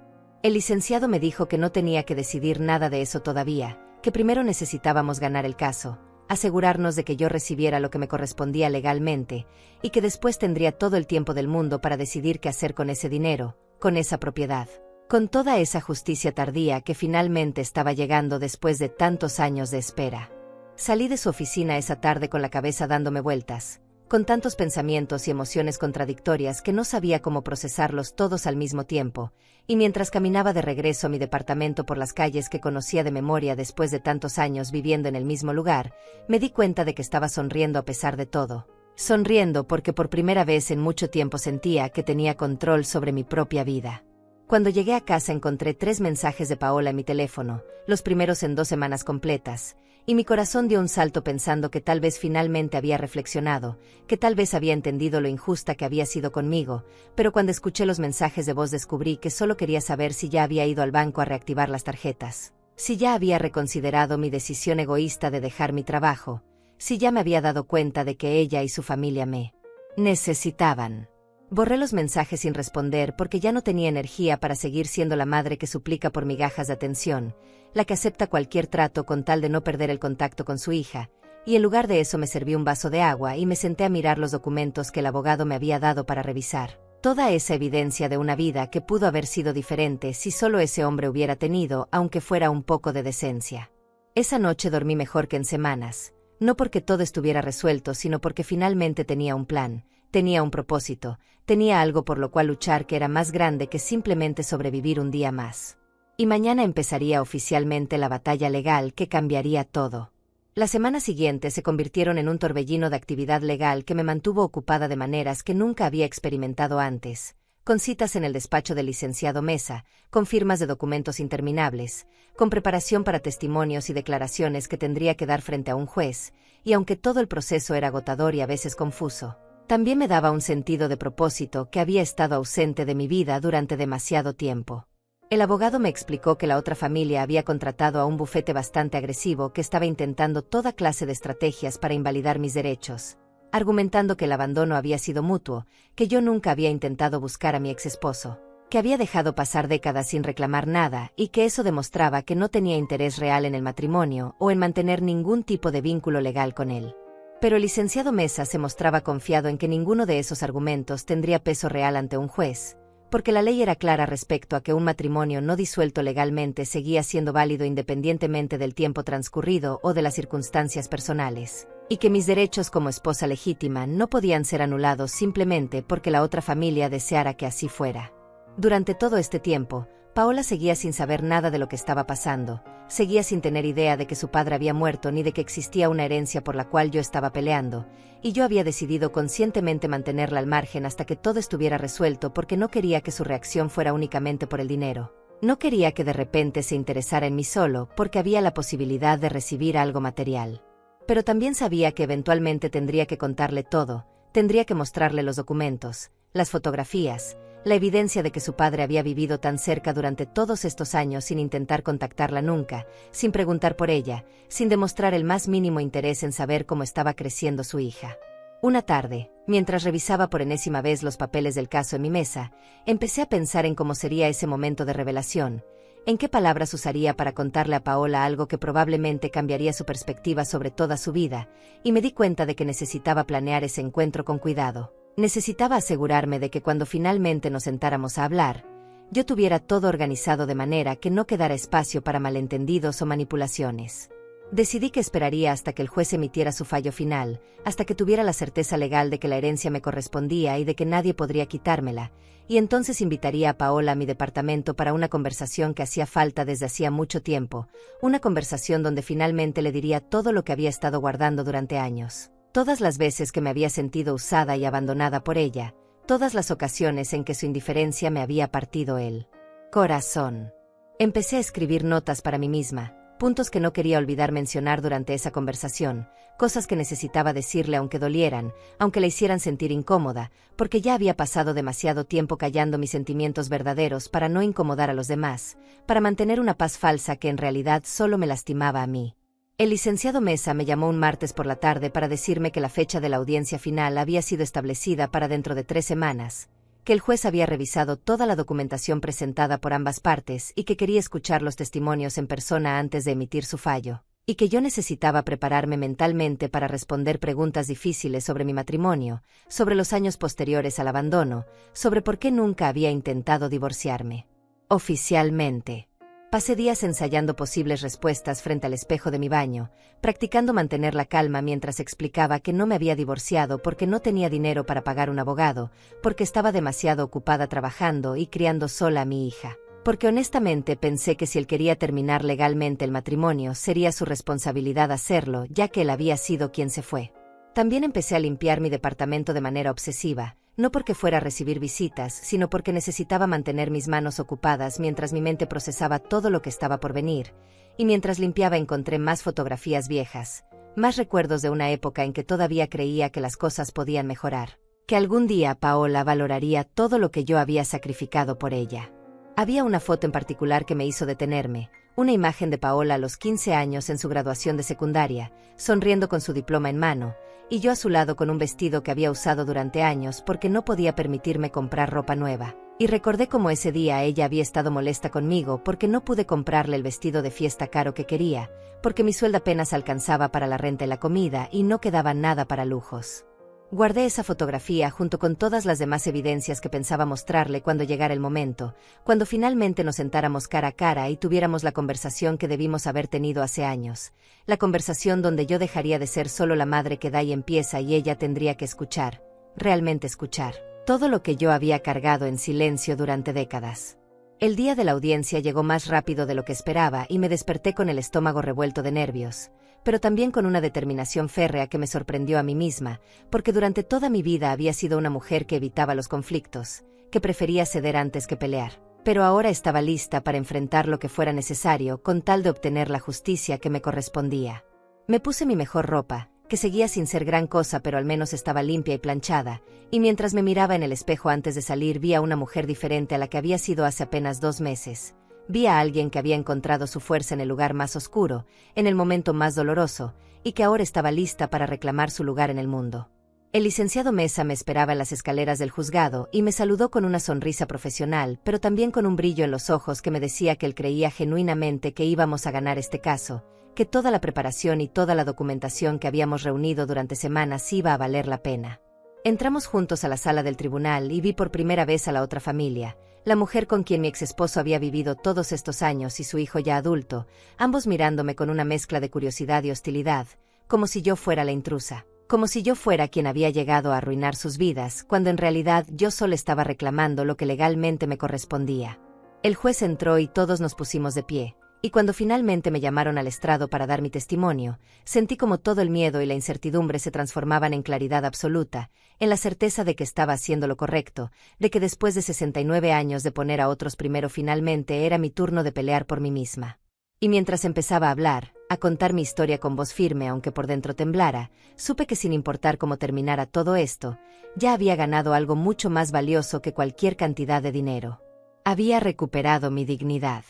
El licenciado me dijo que no tenía que decidir nada de eso todavía, que primero necesitábamos ganar el caso, asegurarnos de que yo recibiera lo que me correspondía legalmente, y que después tendría todo el tiempo del mundo para decidir qué hacer con ese dinero, con esa propiedad, con toda esa justicia tardía que finalmente estaba llegando después de tantos años de espera. Salí de su oficina esa tarde con la cabeza dándome vueltas, con tantos pensamientos y emociones contradictorias que no sabía cómo procesarlos todos al mismo tiempo, y mientras caminaba de regreso a mi departamento por las calles que conocía de memoria después de tantos años viviendo en el mismo lugar, me di cuenta de que estaba sonriendo a pesar de todo. Sonriendo porque por primera vez en mucho tiempo sentía que tenía control sobre mi propia vida. Cuando llegué a casa encontré 3 mensajes de Paola en mi teléfono, los primeros en 2 semanas completas, y mi corazón dio un salto pensando que tal vez finalmente había reflexionado, que tal vez había entendido lo injusta que había sido conmigo, pero cuando escuché los mensajes de voz descubrí que solo quería saber si ya había ido al banco a reactivar las tarjetas, si ya había reconsiderado mi decisión egoísta de dejar mi trabajo, si ya me había dado cuenta de que ella y su familia me necesitaban. Borré los mensajes sin responder porque ya no tenía energía para seguir siendo la madre que suplica por migajas de atención, la que acepta cualquier trato con tal de no perder el contacto con su hija, y en lugar de eso me serví un vaso de agua y me senté a mirar los documentos que el abogado me había dado para revisar. Toda esa evidencia de una vida que pudo haber sido diferente si solo ese hombre hubiera tenido, aunque fuera un poco de decencia. Esa noche dormí mejor que en semanas, no porque todo estuviera resuelto, sino porque finalmente tenía un plan, tenía un propósito, tenía algo por lo cual luchar que era más grande que simplemente sobrevivir un día más. Y mañana empezaría oficialmente la batalla legal que cambiaría todo. Las semanas siguientes se convirtieron en un torbellino de actividad legal que me mantuvo ocupada de maneras que nunca había experimentado antes, con citas en el despacho del licenciado Mesa, con firmas de documentos interminables, con preparación para testimonios y declaraciones que tendría que dar frente a un juez, y aunque todo el proceso era agotador y a veces confuso, también me daba un sentido de propósito que había estado ausente de mi vida durante demasiado tiempo. El abogado me explicó que la otra familia había contratado a un bufete bastante agresivo que estaba intentando toda clase de estrategias para invalidar mis derechos, argumentando que el abandono había sido mutuo, que yo nunca había intentado buscar a mi exesposo, que había dejado pasar décadas sin reclamar nada y que eso demostraba que no tenía interés real en el matrimonio o en mantener ningún tipo de vínculo legal con él. Pero el licenciado Mesa se mostraba confiado en que ninguno de esos argumentos tendría peso real ante un juez, porque la ley era clara respecto a que un matrimonio no disuelto legalmente seguía siendo válido independientemente del tiempo transcurrido o de las circunstancias personales, y que mis derechos como esposa legítima no podían ser anulados simplemente porque la otra familia deseara que así fuera. Durante todo este tiempo, Paola seguía sin saber nada de lo que estaba pasando, seguía sin tener idea de que su padre había muerto ni de que existía una herencia por la cual yo estaba peleando, y yo había decidido conscientemente mantenerla al margen hasta que todo estuviera resuelto porque no quería que su reacción fuera únicamente por el dinero. No quería que de repente se interesara en mí solo porque había la posibilidad de recibir algo material. Pero también sabía que eventualmente tendría que contarle todo, tendría que mostrarle los documentos, las fotografías, la evidencia de que su padre había vivido tan cerca durante todos estos años sin intentar contactarla nunca, sin preguntar por ella, sin demostrar el más mínimo interés en saber cómo estaba creciendo su hija. Una tarde, mientras revisaba por enésima vez los papeles del caso en mi mesa, empecé a pensar en cómo sería ese momento de revelación, en qué palabras usaría para contarle a Paola algo que probablemente cambiaría su perspectiva sobre toda su vida, y me di cuenta de que necesitaba planear ese encuentro con cuidado. Necesitaba asegurarme de que cuando finalmente nos sentáramos a hablar, yo tuviera todo organizado de manera que no quedara espacio para malentendidos o manipulaciones. Decidí que esperaría hasta que el juez emitiera su fallo final, hasta que tuviera la certeza legal de que la herencia me correspondía y de que nadie podría quitármela, y entonces invitaría a Paola a mi departamento para una conversación que hacía falta desde hacía mucho tiempo, una conversación donde finalmente le diría todo lo que había estado guardando durante años. Todas las veces que me había sentido usada y abandonada por ella, todas las ocasiones en que su indiferencia me había partido el corazón. Empecé a escribir notas para mí misma, puntos que no quería olvidar mencionar durante esa conversación, cosas que necesitaba decirle aunque dolieran, aunque la hicieran sentir incómoda, porque ya había pasado demasiado tiempo callando mis sentimientos verdaderos para no incomodar a los demás, para mantener una paz falsa que en realidad solo me lastimaba a mí. El licenciado Mesa me llamó un martes por la tarde para decirme que la fecha de la audiencia final había sido establecida para dentro de 3 semanas, que el juez había revisado toda la documentación presentada por ambas partes y que quería escuchar los testimonios en persona antes de emitir su fallo, y que yo necesitaba prepararme mentalmente para responder preguntas difíciles sobre mi matrimonio, sobre los años posteriores al abandono, sobre por qué nunca había intentado divorciarme. Oficialmente. Pasé días ensayando posibles respuestas frente al espejo de mi baño, practicando mantener la calma mientras explicaba que no me había divorciado porque no tenía dinero para pagar un abogado, porque estaba demasiado ocupada trabajando y criando sola a mi hija, porque honestamente pensé que si él quería terminar legalmente el matrimonio sería su responsabilidad hacerlo, ya que él había sido quien se fue. También empecé a limpiar mi departamento de manera obsesiva, no porque fuera a recibir visitas, sino porque necesitaba mantener mis manos ocupadas mientras mi mente procesaba todo lo que estaba por venir, y mientras limpiaba encontré más fotografías viejas, más recuerdos de una época en que todavía creía que las cosas podían mejorar, que algún día Paola valoraría todo lo que yo había sacrificado por ella. Había una foto en particular que me hizo detenerme, una imagen de Paola a los 15 años en su graduación de secundaria, sonriendo con su diploma en mano, y yo a su lado con un vestido que había usado durante años porque no podía permitirme comprar ropa nueva. Y recordé cómo ese día ella había estado molesta conmigo porque no pude comprarle el vestido de fiesta caro que quería, porque mi sueldo apenas alcanzaba para la renta y la comida y no quedaba nada para lujos. Guardé esa fotografía junto con todas las demás evidencias que pensaba mostrarle cuando llegara el momento, cuando finalmente nos sentáramos cara a cara y tuviéramos la conversación que debimos haber tenido hace años. La conversación donde yo dejaría de ser solo la madre que da y empieza y ella tendría que escuchar, realmente escuchar, todo lo que yo había cargado en silencio durante décadas. El día de la audiencia llegó más rápido de lo que esperaba y me desperté con el estómago revuelto de nervios, pero también con una determinación férrea que me sorprendió a mí misma, porque durante toda mi vida había sido una mujer que evitaba los conflictos, que prefería ceder antes que pelear. Pero ahora estaba lista para enfrentar lo que fuera necesario con tal de obtener la justicia que me correspondía. Me puse mi mejor ropa, que seguía sin ser gran cosa pero al menos estaba limpia y planchada, y mientras me miraba en el espejo antes de salir vi a una mujer diferente a la que había sido hace apenas 2 meses. Vi a alguien que había encontrado su fuerza en el lugar más oscuro, en el momento más doloroso, y que ahora estaba lista para reclamar su lugar en el mundo. El licenciado Mesa me esperaba en las escaleras del juzgado y me saludó con una sonrisa profesional, pero también con un brillo en los ojos que me decía que él creía genuinamente que íbamos a ganar este caso, que toda la preparación y toda la documentación que habíamos reunido durante semanas iba a valer la pena. Entramos juntos a la sala del tribunal y vi por primera vez a la otra familia, la mujer con quien mi exesposo había vivido todos estos años y su hijo ya adulto, ambos mirándome con una mezcla de curiosidad y hostilidad, como si yo fuera la intrusa, como si yo fuera quien había llegado a arruinar sus vidas, cuando en realidad yo solo estaba reclamando lo que legalmente me correspondía. El juez entró y todos nos pusimos de pie. Y cuando finalmente me llamaron al estrado para dar mi testimonio, sentí como todo el miedo y la incertidumbre se transformaban en claridad absoluta, en la certeza de que estaba haciendo lo correcto, de que después de 69 años de poner a otros primero finalmente era mi turno de pelear por mí misma. Y mientras empezaba a hablar, a contar mi historia con voz firme aunque por dentro temblara, supe que sin importar cómo terminara todo esto, ya había ganado algo mucho más valioso que cualquier cantidad de dinero. Había recuperado mi dignidad.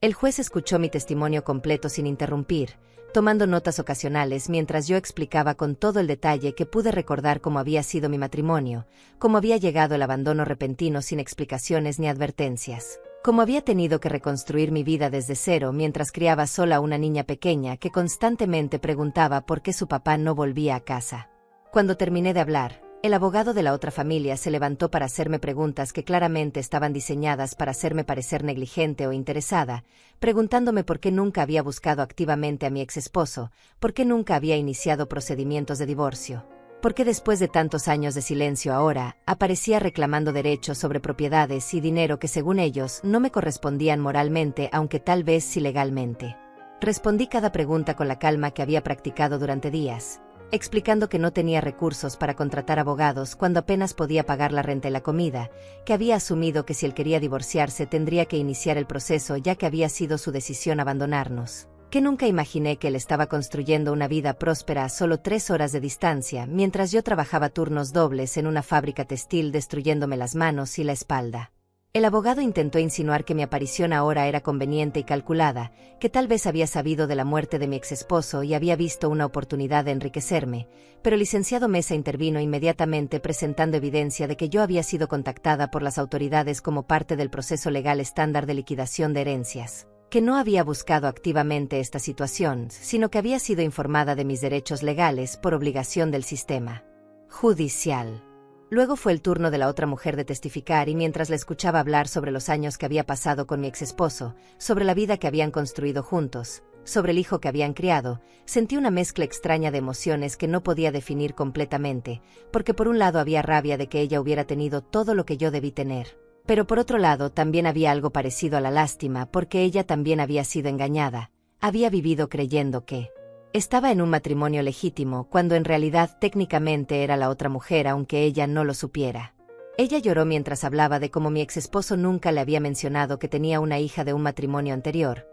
El juez escuchó mi testimonio completo sin interrumpir, tomando notas ocasionales mientras yo explicaba con todo el detalle que pude recordar cómo había sido mi matrimonio, cómo había llegado el abandono repentino sin explicaciones ni advertencias, cómo había tenido que reconstruir mi vida desde cero mientras criaba sola a una niña pequeña que constantemente preguntaba por qué su papá no volvía a casa. Cuando terminé de hablar, el abogado de la otra familia se levantó para hacerme preguntas que claramente estaban diseñadas para hacerme parecer negligente o interesada, preguntándome por qué nunca había buscado activamente a mi exesposo, por qué nunca había iniciado procedimientos de divorcio, por qué después de tantos años de silencio ahora aparecía reclamando derechos sobre propiedades y dinero que según ellos no me correspondían moralmente aunque tal vez sí legalmente. Respondí cada pregunta con la calma que había practicado durante días, explicando que no tenía recursos para contratar abogados cuando apenas podía pagar la renta y la comida, que había asumido que si él quería divorciarse tendría que iniciar el proceso ya que había sido su decisión abandonarnos, que nunca imaginé que él estaba construyendo una vida próspera a solo 3 horas de distancia mientras yo trabajaba turnos dobles en una fábrica textil destruyéndome las manos y la espalda. El abogado intentó insinuar que mi aparición ahora era conveniente y calculada, que tal vez había sabido de la muerte de mi exesposo y había visto una oportunidad de enriquecerme, pero el licenciado Mesa intervino inmediatamente presentando evidencia de que yo había sido contactada por las autoridades como parte del proceso legal estándar de liquidación de herencias, que no había buscado activamente esta situación, sino que había sido informada de mis derechos legales por obligación del sistema judicial. Luego fue el turno de la otra mujer de testificar y mientras la escuchaba hablar sobre los años que había pasado con mi exesposo, sobre la vida que habían construido juntos, sobre el hijo que habían criado, sentí una mezcla extraña de emociones que no podía definir completamente, porque por un lado había rabia de que ella hubiera tenido todo lo que yo debí tener, pero por otro lado también había algo parecido a la lástima porque ella también había sido engañada, había vivido creyendo que estaba en un matrimonio legítimo cuando en realidad técnicamente era la otra mujer aunque ella no lo supiera. Ella lloró mientras hablaba de cómo mi exesposo nunca le había mencionado que tenía una hija de un matrimonio anterior,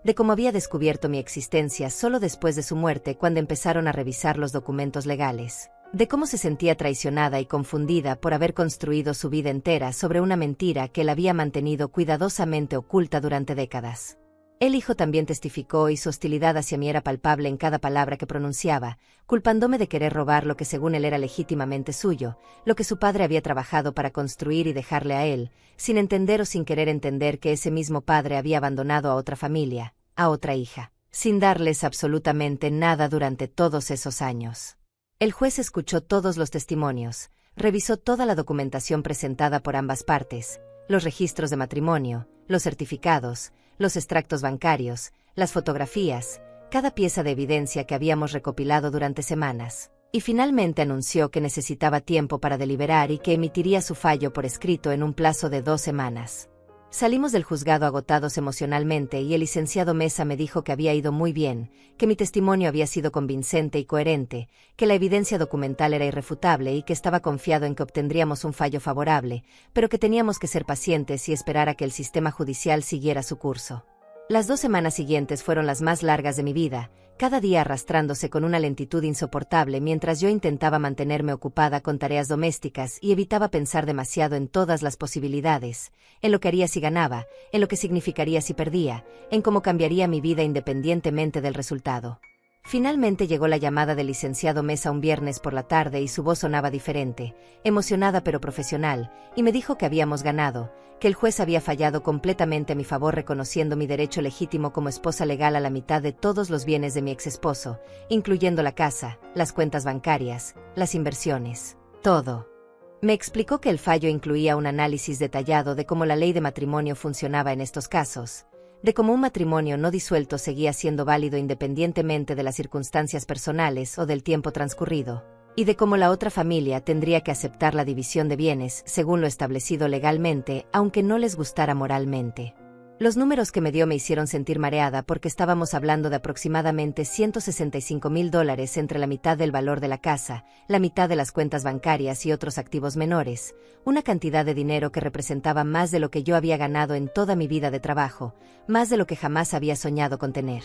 de cómo había descubierto mi existencia solo después de su muerte cuando empezaron a revisar los documentos legales, de cómo se sentía traicionada y confundida por haber construido su vida entera sobre una mentira que la había mantenido cuidadosamente oculta durante décadas. El hijo también testificó y su hostilidad hacia mí era palpable en cada palabra que pronunciaba, culpándome de querer robar lo que según él era legítimamente suyo, lo que su padre había trabajado para construir y dejarle a él, sin entender o sin querer entender que ese mismo padre había abandonado a otra familia, a otra hija, sin darles absolutamente nada durante todos esos años. El juez escuchó todos los testimonios, revisó toda la documentación presentada por ambas partes, los registros de matrimonio, los certificados, los extractos bancarios, las fotografías, cada pieza de evidencia que habíamos recopilado durante semanas, y finalmente anunció que necesitaba tiempo para deliberar y que emitiría su fallo por escrito en un plazo de 2 semanas. Salimos del juzgado agotados emocionalmente y el licenciado Mesa me dijo que había ido muy bien, que mi testimonio había sido convincente y coherente, que la evidencia documental era irrefutable y que estaba confiado en que obtendríamos un fallo favorable, pero que teníamos que ser pacientes y esperar a que el sistema judicial siguiera su curso. Las 2 semanas siguientes fueron las más largas de mi vida, cada día arrastrándose con una lentitud insoportable mientras yo intentaba mantenerme ocupada con tareas domésticas y evitaba pensar demasiado en todas las posibilidades, en lo que haría si ganaba, en lo que significaría si perdía, en cómo cambiaría mi vida independientemente del resultado. Finalmente llegó la llamada del licenciado Mesa un viernes por la tarde y su voz sonaba diferente, emocionada pero profesional, y me dijo que habíamos ganado, que el juez había fallado completamente a mi favor reconociendo mi derecho legítimo como esposa legal a la mitad de todos los bienes de mi exesposo, incluyendo la casa, las cuentas bancarias, las inversiones, todo. Me explicó que el fallo incluía un análisis detallado de cómo la ley de matrimonio funcionaba en estos casos, de cómo un matrimonio no disuelto seguía siendo válido independientemente de las circunstancias personales o del tiempo transcurrido, y de cómo la otra familia tendría que aceptar la división de bienes según lo establecido legalmente, aunque no les gustara moralmente. Los números que me dio me hicieron sentir mareada porque estábamos hablando de aproximadamente $165,000 entre la mitad del valor de la casa, la mitad de las cuentas bancarias y otros activos menores, una cantidad de dinero que representaba más de lo que yo había ganado en toda mi vida de trabajo, más de lo que jamás había soñado con tener.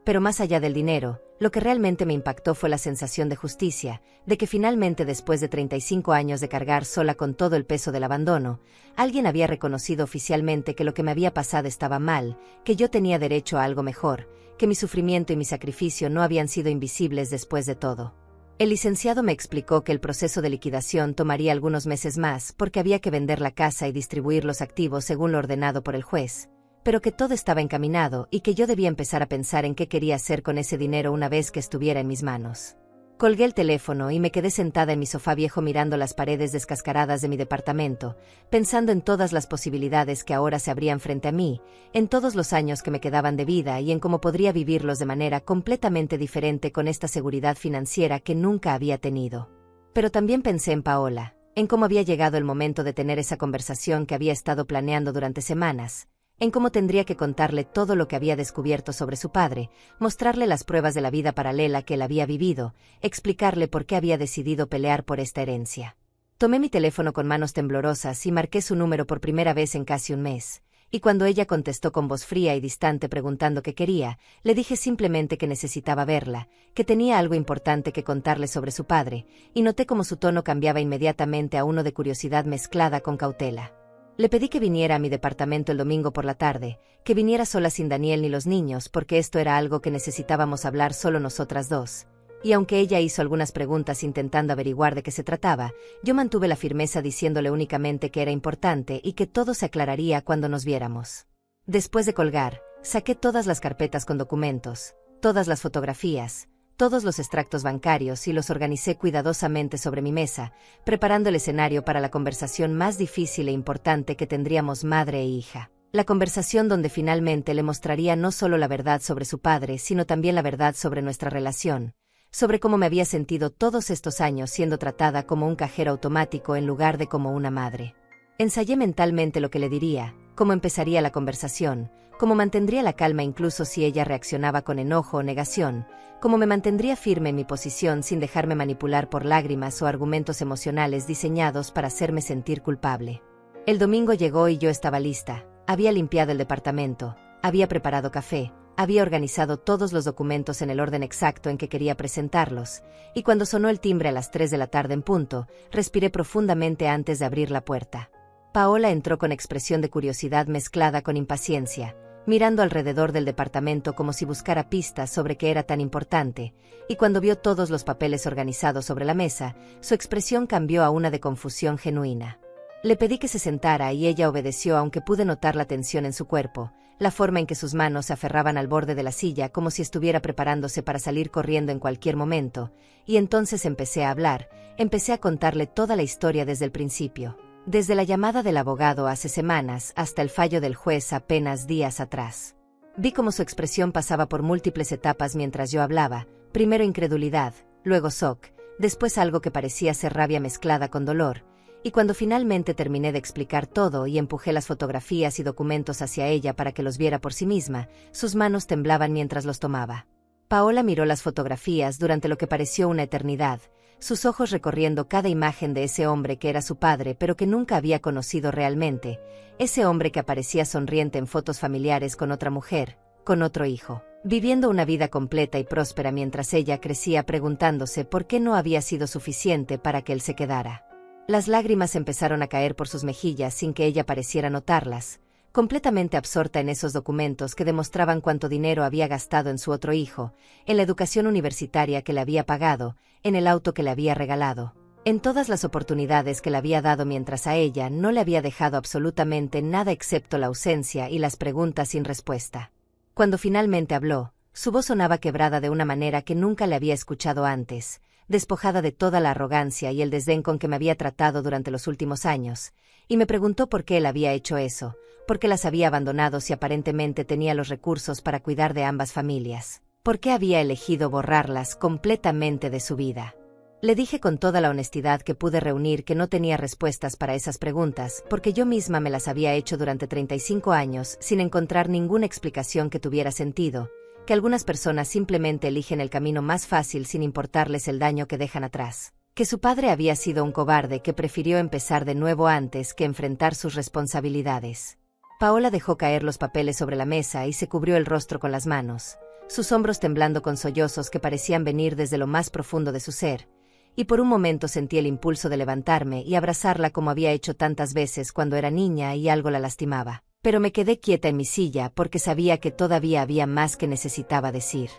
Pero más allá del dinero, lo que realmente me impactó fue la sensación de justicia, de que finalmente después de 35 años de cargar sola con todo el peso del abandono, alguien había reconocido oficialmente que lo que me había pasado estaba mal, que yo tenía derecho a algo mejor, que mi sufrimiento y mi sacrificio no habían sido invisibles después de todo. El licenciado me explicó que el proceso de liquidación tomaría algunos meses más porque había que vender la casa y distribuir los activos según lo ordenado por el juez, pero que todo estaba encaminado y que yo debía empezar a pensar en qué quería hacer con ese dinero una vez que estuviera en mis manos. Colgué el teléfono y me quedé sentada en mi sofá viejo mirando las paredes descascaradas de mi departamento, pensando en todas las posibilidades que ahora se abrían frente a mí, en todos los años que me quedaban de vida y en cómo podría vivirlos de manera completamente diferente con esta seguridad financiera que nunca había tenido. Pero también pensé en Paola, en cómo había llegado el momento de tener esa conversación que había estado planeando durante semanas, en cómo tendría que contarle todo lo que había descubierto sobre su padre, mostrarle las pruebas de la vida paralela que él había vivido, explicarle por qué había decidido pelear por esta herencia. Tomé mi teléfono con manos temblorosas y marqué su número por primera vez en casi un mes, y cuando ella contestó con voz fría y distante preguntando qué quería, le dije simplemente que necesitaba verla, que tenía algo importante que contarle sobre su padre, y noté cómo su tono cambiaba inmediatamente a uno de curiosidad mezclada con cautela. Le pedí que viniera a mi departamento el domingo por la tarde, que viniera sola sin Daniel ni los niños porque esto era algo que necesitábamos hablar solo nosotras dos. Y aunque ella hizo algunas preguntas intentando averiguar de qué se trataba, yo mantuve la firmeza diciéndole únicamente que era importante y que todo se aclararía cuando nos viéramos. Después de colgar, saqué todas las carpetas con documentos, todas las fotografías, todos los extractos bancarios y los organicé cuidadosamente sobre mi mesa, preparando el escenario para la conversación más difícil e importante que tendríamos madre e hija. La conversación donde finalmente le mostraría no solo la verdad sobre su padre, sino también la verdad sobre nuestra relación, sobre cómo me había sentido todos estos años siendo tratada como un cajero automático en lugar de como una madre. Ensayé mentalmente lo que le diría, cómo empezaría la conversación, cómo mantendría la calma incluso si ella reaccionaba con enojo o negación, cómo me mantendría firme en mi posición sin dejarme manipular por lágrimas o argumentos emocionales diseñados para hacerme sentir culpable. El domingo llegó y yo estaba lista, había limpiado el departamento, había preparado café, había organizado todos los documentos en el orden exacto en que quería presentarlos, y cuando sonó el timbre a las 3 de la tarde en punto, respiré profundamente antes de abrir la puerta. Paola entró con expresión de curiosidad mezclada con impaciencia, mirando alrededor del departamento como si buscara pistas sobre qué era tan importante, y cuando vio todos los papeles organizados sobre la mesa, su expresión cambió a una de confusión genuina. Le pedí que se sentara y ella obedeció aunque pude notar la tensión en su cuerpo, la forma en que sus manos se aferraban al borde de la silla como si estuviera preparándose para salir corriendo en cualquier momento, y entonces empecé a hablar, empecé a contarle toda la historia desde el principio, desde la llamada del abogado hace semanas hasta el fallo del juez apenas días atrás. Vi cómo su expresión pasaba por múltiples etapas mientras yo hablaba, primero incredulidad, luego shock, después algo que parecía ser rabia mezclada con dolor, y cuando finalmente terminé de explicar todo y empujé las fotografías y documentos hacia ella para que los viera por sí misma, sus manos temblaban mientras los tomaba. Paola miró las fotografías durante lo que pareció una eternidad, sus ojos recorriendo cada imagen de ese hombre que era su padre pero que nunca había conocido realmente, ese hombre que aparecía sonriente en fotos familiares con otra mujer, con otro hijo, viviendo una vida completa y próspera mientras ella crecía preguntándose por qué no había sido suficiente para que él se quedara. Las lágrimas empezaron a caer por sus mejillas sin que ella pareciera notarlas, completamente absorta en esos documentos que demostraban cuánto dinero había gastado en su otro hijo, en la educación universitaria que le había pagado, en el auto que le había regalado, en todas las oportunidades que le había dado mientras a ella no le había dejado absolutamente nada excepto la ausencia y las preguntas sin respuesta. Cuando finalmente habló, su voz sonaba quebrada de una manera que nunca le había escuchado antes, despojada de toda la arrogancia y el desdén con que me había tratado durante los últimos años, y me preguntó por qué él había hecho eso, por qué las había abandonado si aparentemente tenía los recursos para cuidar de ambas familias, por qué había elegido borrarlas completamente de su vida. Le dije con toda la honestidad que pude reunir que no tenía respuestas para esas preguntas, porque yo misma me las había hecho durante 35 años sin encontrar ninguna explicación que tuviera sentido, que algunas personas simplemente eligen el camino más fácil sin importarles el daño que dejan atrás, que su padre había sido un cobarde que prefirió empezar de nuevo antes que enfrentar sus responsabilidades. Paola dejó caer los papeles sobre la mesa y se cubrió el rostro con las manos, sus hombros temblando con sollozos que parecían venir desde lo más profundo de su ser, y por un momento sentí el impulso de levantarme y abrazarla como había hecho tantas veces cuando era niña y algo la lastimaba. Pero me quedé quieta en mi silla porque sabía que todavía había más que necesitaba decir.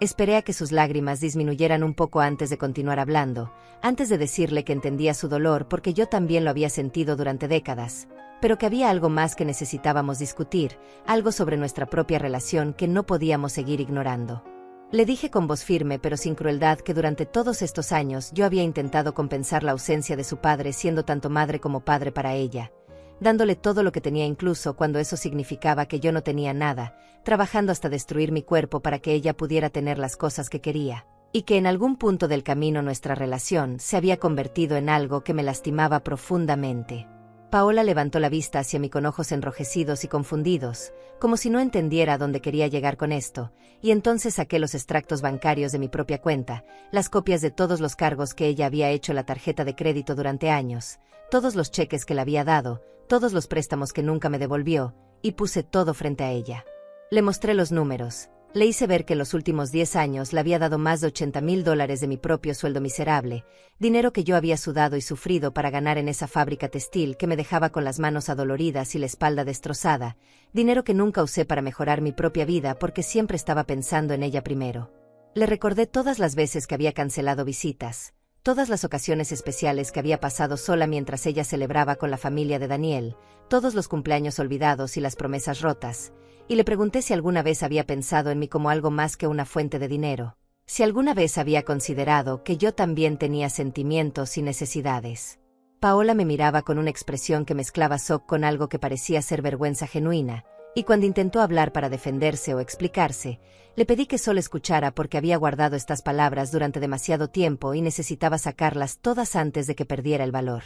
Esperé a que sus lágrimas disminuyeran un poco antes de continuar hablando, antes de decirle que entendía su dolor porque yo también lo había sentido durante décadas, pero que había algo más que necesitábamos discutir, algo sobre nuestra propia relación que no podíamos seguir ignorando. Le dije con voz firme pero sin crueldad que durante todos estos años yo había intentado compensar la ausencia de su padre siendo tanto madre como padre para ella, dándole todo lo que tenía incluso cuando eso significaba que yo no tenía nada, trabajando hasta destruir mi cuerpo para que ella pudiera tener las cosas que quería, y que en algún punto del camino nuestra relación se había convertido en algo que me lastimaba profundamente. Paola levantó la vista hacia mí con ojos enrojecidos y confundidos, como si no entendiera a dónde quería llegar con esto, y entonces saqué los extractos bancarios de mi propia cuenta, las copias de todos los cargos que ella había hecho en la tarjeta de crédito durante años, todos los cheques que le había dado, todos los préstamos que nunca me devolvió, y puse todo frente a ella. Le mostré los números. Le hice ver que en los últimos 10 años le había dado más de $80,000 de mi propio sueldo miserable, dinero que yo había sudado y sufrido para ganar en esa fábrica textil que me dejaba con las manos adoloridas y la espalda destrozada, dinero que nunca usé para mejorar mi propia vida porque siempre estaba pensando en ella primero. Le recordé todas las veces que había cancelado visitas, todas las ocasiones especiales que había pasado sola mientras ella celebraba con la familia de Daniel, todos los cumpleaños olvidados y las promesas rotas, y le pregunté si alguna vez había pensado en mí como algo más que una fuente de dinero, si alguna vez había considerado que yo también tenía sentimientos y necesidades. Paola me miraba con una expresión que mezclaba shock con algo que parecía ser vergüenza genuina, y cuando intentó hablar para defenderse o explicarse, le pedí que solo escuchara porque había guardado estas palabras durante demasiado tiempo y necesitaba sacarlas todas antes de que perdiera el valor.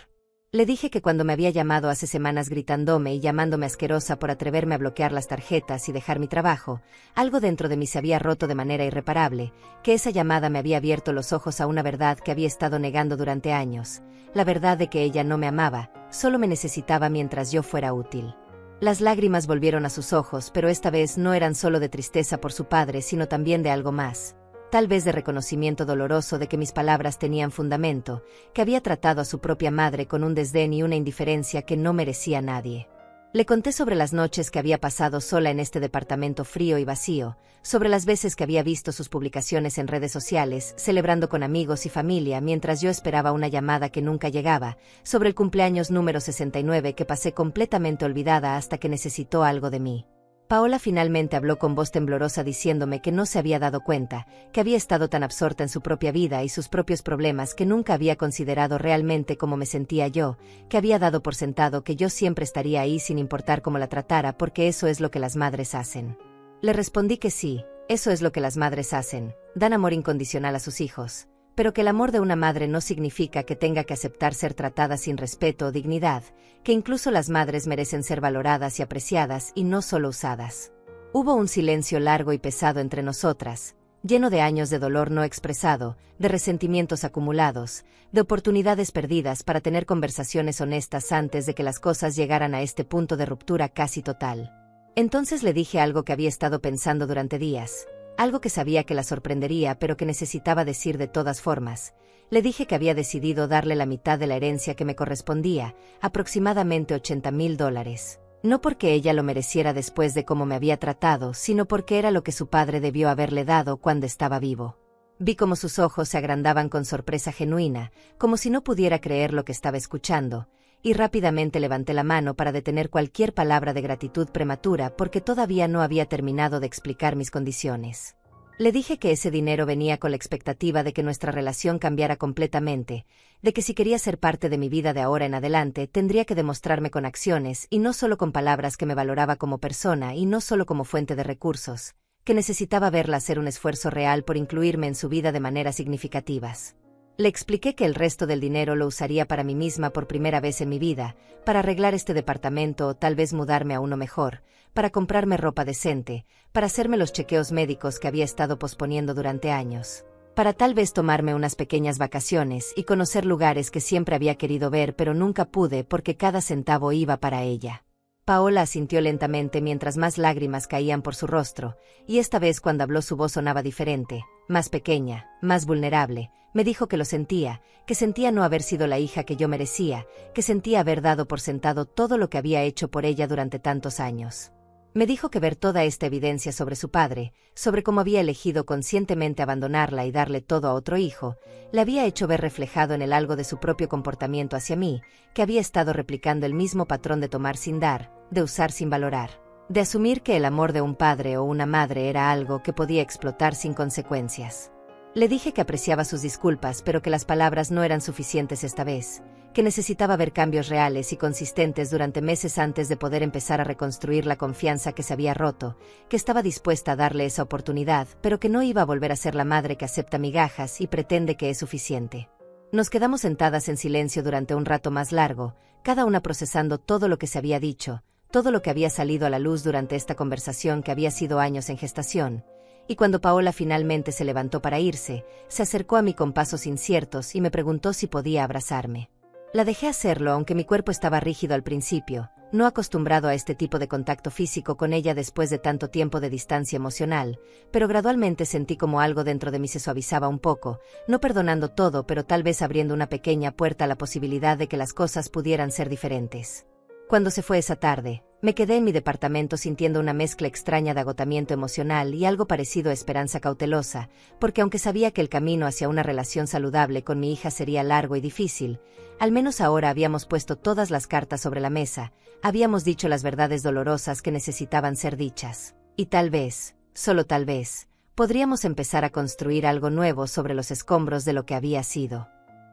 Le dije que cuando me había llamado hace semanas gritándome y llamándome asquerosa por atreverme a bloquear las tarjetas y dejar mi trabajo, algo dentro de mí se había roto de manera irreparable, que esa llamada me había abierto los ojos a una verdad que había estado negando durante años, la verdad de que ella no me amaba, solo me necesitaba mientras yo fuera útil. Las lágrimas volvieron a sus ojos, pero esta vez no eran solo de tristeza por su padre, sino también de algo más. Tal vez de reconocimiento doloroso de que mis palabras tenían fundamento, que había tratado a su propia madre con un desdén y una indiferencia que no merecía nadie. Le conté sobre las noches que había pasado sola en este departamento frío y vacío, sobre las veces que había visto sus publicaciones en redes sociales, celebrando con amigos y familia mientras yo esperaba una llamada que nunca llegaba, sobre el cumpleaños número 69 que pasé completamente olvidada hasta que necesitó algo de mí. Paola finalmente habló con voz temblorosa diciéndome que no se había dado cuenta, que había estado tan absorta en su propia vida y sus propios problemas que nunca había considerado realmente cómo me sentía yo, que había dado por sentado que yo siempre estaría ahí sin importar cómo la tratara porque eso es lo que las madres hacen. Le respondí que sí, eso es lo que las madres hacen, dan amor incondicional a sus hijos, pero que el amor de una madre no significa que tenga que aceptar ser tratada sin respeto o dignidad, que incluso las madres merecen ser valoradas y apreciadas y no solo usadas. Hubo un silencio largo y pesado entre nosotras, lleno de años de dolor no expresado, de resentimientos acumulados, de oportunidades perdidas para tener conversaciones honestas antes de que las cosas llegaran a este punto de ruptura casi total. Entonces le dije algo que había estado pensando durante días. Algo que sabía que la sorprendería pero que necesitaba decir de todas formas. Le dije que había decidido darle la mitad de la herencia que me correspondía, aproximadamente $80,000. No porque ella lo mereciera después de cómo me había tratado, sino porque era lo que su padre debió haberle dado cuando estaba vivo. Vi cómo sus ojos se agrandaban con sorpresa genuina, como si no pudiera creer lo que estaba escuchando, y rápidamente levanté la mano para detener cualquier palabra de gratitud prematura porque todavía no había terminado de explicar mis condiciones. Le dije que ese dinero venía con la expectativa de que nuestra relación cambiara completamente, de que si quería ser parte de mi vida de ahora en adelante tendría que demostrarme con acciones y no solo con palabras que me valoraba como persona y no solo como fuente de recursos, que necesitaba verla hacer un esfuerzo real por incluirme en su vida de maneras significativas. Le expliqué que el resto del dinero lo usaría para mí misma por primera vez en mi vida, para arreglar este departamento o tal vez mudarme a uno mejor, para comprarme ropa decente, para hacerme los chequeos médicos que había estado posponiendo durante años, para tal vez tomarme unas pequeñas vacaciones y conocer lugares que siempre había querido ver pero nunca pude porque cada centavo iba para ella. Paola asintió lentamente mientras más lágrimas caían por su rostro, y esta vez cuando habló su voz sonaba diferente, más pequeña, más vulnerable. Me dijo que lo sentía, que sentía no haber sido la hija que yo merecía, que sentía haber dado por sentado todo lo que había hecho por ella durante tantos años. Me dijo que ver toda esta evidencia sobre su padre, sobre cómo había elegido conscientemente abandonarla y darle todo a otro hijo, le había hecho ver reflejado en él algo de su propio comportamiento hacia mí, que había estado replicando el mismo patrón de tomar sin dar, de usar sin valorar, de asumir que el amor de un padre o una madre era algo que podía explotar sin consecuencias. Le dije que apreciaba sus disculpas pero que las palabras no eran suficientes esta vez, que necesitaba ver cambios reales y consistentes durante meses antes de poder empezar a reconstruir la confianza que se había roto, que estaba dispuesta a darle esa oportunidad, pero que no iba a volver a ser la madre que acepta migajas y pretende que es suficiente. Nos quedamos sentadas en silencio durante un rato más largo, cada una procesando todo lo que se había dicho, todo lo que había salido a la luz durante esta conversación que había sido años en gestación. Y cuando Paola finalmente se levantó para irse, se acercó a mí con pasos inciertos y me preguntó si podía abrazarme. La dejé hacerlo aunque mi cuerpo estaba rígido al principio, no acostumbrado a este tipo de contacto físico con ella después de tanto tiempo de distancia emocional, pero gradualmente sentí como algo dentro de mí se suavizaba un poco, no perdonando todo pero tal vez abriendo una pequeña puerta a la posibilidad de que las cosas pudieran ser diferentes. Cuando se fue esa tarde, me quedé en mi departamento sintiendo una mezcla extraña de agotamiento emocional y algo parecido a esperanza cautelosa, porque aunque sabía que el camino hacia una relación saludable con mi hija sería largo y difícil, al menos ahora habíamos puesto todas las cartas sobre la mesa, habíamos dicho las verdades dolorosas que necesitaban ser dichas, y tal vez, solo tal vez, podríamos empezar a construir algo nuevo sobre los escombros de lo que había sido.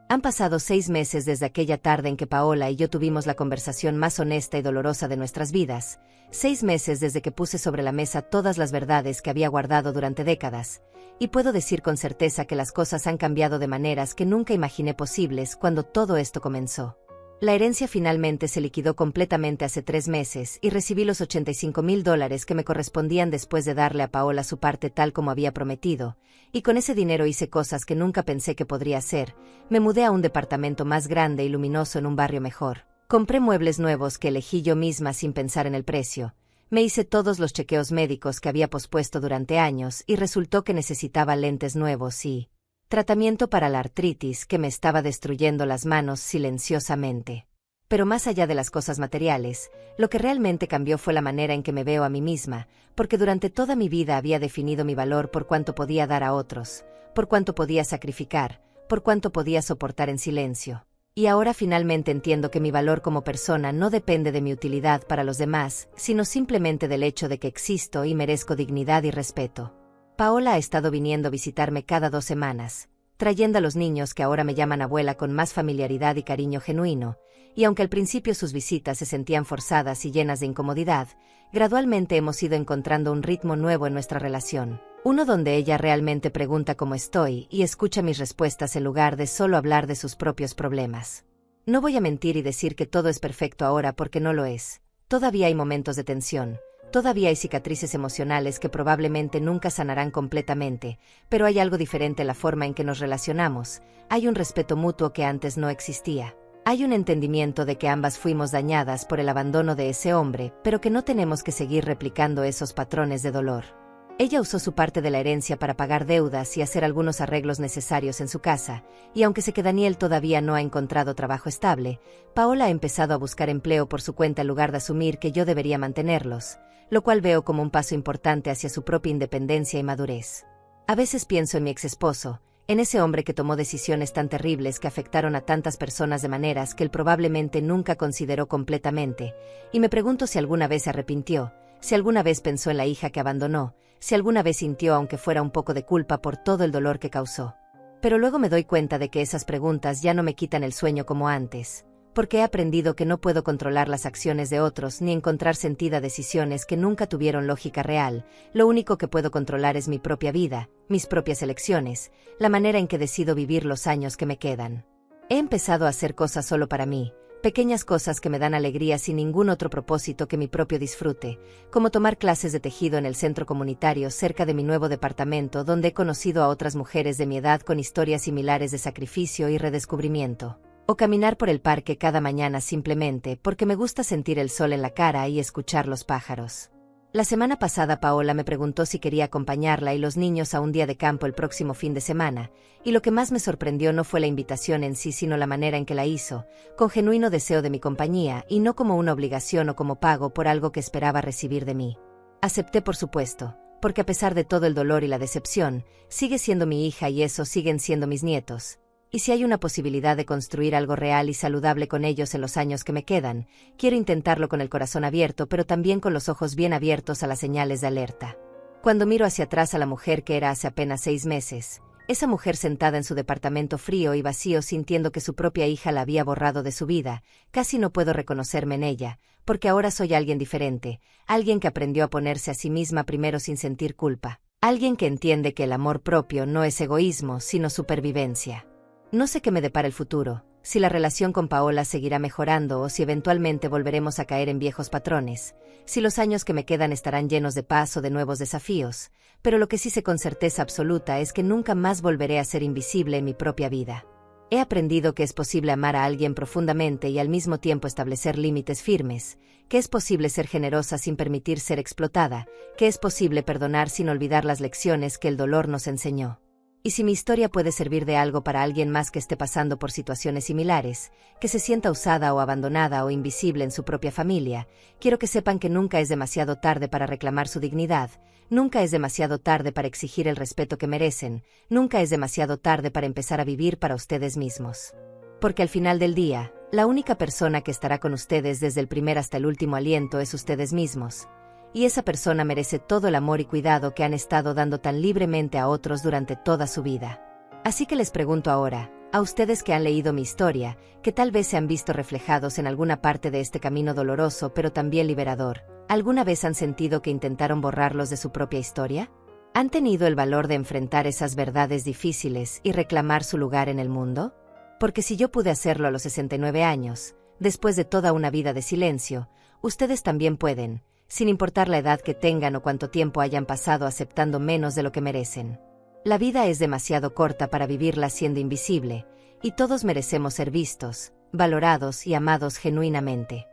Han pasado 6 meses desde aquella tarde en que Paola y yo tuvimos la conversación más honesta y dolorosa de nuestras vidas, 6 meses desde que puse sobre la mesa todas las verdades que había guardado durante décadas, y puedo decir con certeza que las cosas han cambiado de maneras que nunca imaginé posibles cuando todo esto comenzó. La herencia finalmente se liquidó completamente hace 3 meses y recibí los $85,000 que me correspondían después de darle a Paola su parte tal como había prometido, y con ese dinero hice cosas que nunca pensé que podría hacer. Me mudé a un departamento más grande y luminoso en un barrio mejor. Compré muebles nuevos que elegí yo misma sin pensar en el precio. Me hice todos los chequeos médicos que había pospuesto durante años y resultó que necesitaba lentes nuevos y tratamiento para la artritis que me estaba destruyendo las manos silenciosamente. Pero más allá de las cosas materiales, lo que realmente cambió fue la manera en que me veo a mí misma, porque durante toda mi vida había definido mi valor por cuánto podía dar a otros, por cuánto podía sacrificar, por cuánto podía soportar en silencio. Y ahora finalmente entiendo que mi valor como persona no depende de mi utilidad para los demás, sino simplemente del hecho de que existo y merezco dignidad y respeto. Paola ha estado viniendo a visitarme cada 2 semanas, trayendo a los niños que ahora me llaman abuela con más familiaridad y cariño genuino, y aunque al principio sus visitas se sentían forzadas y llenas de incomodidad, gradualmente hemos ido encontrando un ritmo nuevo en nuestra relación. Uno donde ella realmente pregunta cómo estoy y escucha mis respuestas en lugar de solo hablar de sus propios problemas. No voy a mentir y decir que todo es perfecto ahora porque no lo es. Todavía hay momentos de tensión, todavía hay cicatrices emocionales que probablemente nunca sanarán completamente, pero hay algo diferente en la forma en que nos relacionamos, hay un respeto mutuo que antes no existía. Hay un entendimiento de que ambas fuimos dañadas por el abandono de ese hombre, pero que no tenemos que seguir replicando esos patrones de dolor. Ella usó su parte de la herencia para pagar deudas y hacer algunos arreglos necesarios en su casa, y aunque sé que Daniel todavía no ha encontrado trabajo estable, Paola ha empezado a buscar empleo por su cuenta en lugar de asumir que yo debería mantenerlos, lo cual veo como un paso importante hacia su propia independencia y madurez. A veces pienso en mi exesposo, en ese hombre que tomó decisiones tan terribles que afectaron a tantas personas de maneras que él probablemente nunca consideró completamente, y me pregunto si alguna vez se arrepintió, si alguna vez pensó en la hija que abandonó, si alguna vez sintió aunque fuera un poco de culpa por todo el dolor que causó. Pero luego me doy cuenta de que esas preguntas ya no me quitan el sueño como antes, porque he aprendido que no puedo controlar las acciones de otros ni encontrar sentido a decisiones que nunca tuvieron lógica real. Lo único que puedo controlar es mi propia vida, mis propias elecciones, la manera en que decido vivir los años que me quedan. He empezado a hacer cosas solo para mí, pequeñas cosas que me dan alegría sin ningún otro propósito que mi propio disfrute, como tomar clases de tejido en el centro comunitario cerca de mi nuevo departamento donde he conocido a otras mujeres de mi edad con historias similares de sacrificio y redescubrimiento. O caminar por el parque cada mañana simplemente porque me gusta sentir el sol en la cara y escuchar los pájaros. La semana pasada Paola me preguntó si quería acompañarla y los niños a un día de campo el próximo fin de semana, y lo que más me sorprendió no fue la invitación en sí sino la manera en que la hizo, con genuino deseo de mi compañía y no como una obligación o como pago por algo que esperaba recibir de mí. Acepté por supuesto, porque a pesar de todo el dolor y la decepción, sigue siendo mi hija y esos siguen siendo mis nietos. Y si hay una posibilidad de construir algo real y saludable con ellos en los años que me quedan, quiero intentarlo con el corazón abierto pero también con los ojos bien abiertos a las señales de alerta. Cuando miro hacia atrás a la mujer que era hace apenas 6 meses, esa mujer sentada en su departamento frío y vacío sintiendo que su propia hija la había borrado de su vida, casi no puedo reconocerme en ella, porque ahora soy alguien diferente, alguien que aprendió a ponerse a sí misma primero sin sentir culpa, alguien que entiende que el amor propio no es egoísmo sino supervivencia. No sé qué me depara el futuro, si la relación con Paola seguirá mejorando o si eventualmente volveremos a caer en viejos patrones, si los años que me quedan estarán llenos de paz o de nuevos desafíos, pero lo que sí sé con certeza absoluta es que nunca más volveré a ser invisible en mi propia vida. He aprendido que es posible amar a alguien profundamente y al mismo tiempo establecer límites firmes, que es posible ser generosa sin permitir ser explotada, que es posible perdonar sin olvidar las lecciones que el dolor nos enseñó. Y si mi historia puede servir de algo para alguien más que esté pasando por situaciones similares, que se sienta usada o abandonada o invisible en su propia familia, quiero que sepan que nunca es demasiado tarde para reclamar su dignidad, nunca es demasiado tarde para exigir el respeto que merecen, nunca es demasiado tarde para empezar a vivir para ustedes mismos. Porque al final del día, la única persona que estará con ustedes desde el primer hasta el último aliento es ustedes mismos. Y esa persona merece todo el amor y cuidado que han estado dando tan libremente a otros durante toda su vida. Así que les pregunto ahora, a ustedes que han leído mi historia, que tal vez se han visto reflejados en alguna parte de este camino doloroso pero también liberador, ¿alguna vez han sentido que intentaron borrarlos de su propia historia? ¿Han tenido el valor de enfrentar esas verdades difíciles y reclamar su lugar en el mundo? Porque si yo pude hacerlo a los 69 años, después de toda una vida de silencio, ustedes también pueden, sin importar la edad que tengan o cuánto tiempo hayan pasado aceptando menos de lo que merecen. La vida es demasiado corta para vivirla siendo invisible, y todos merecemos ser vistos, valorados y amados genuinamente.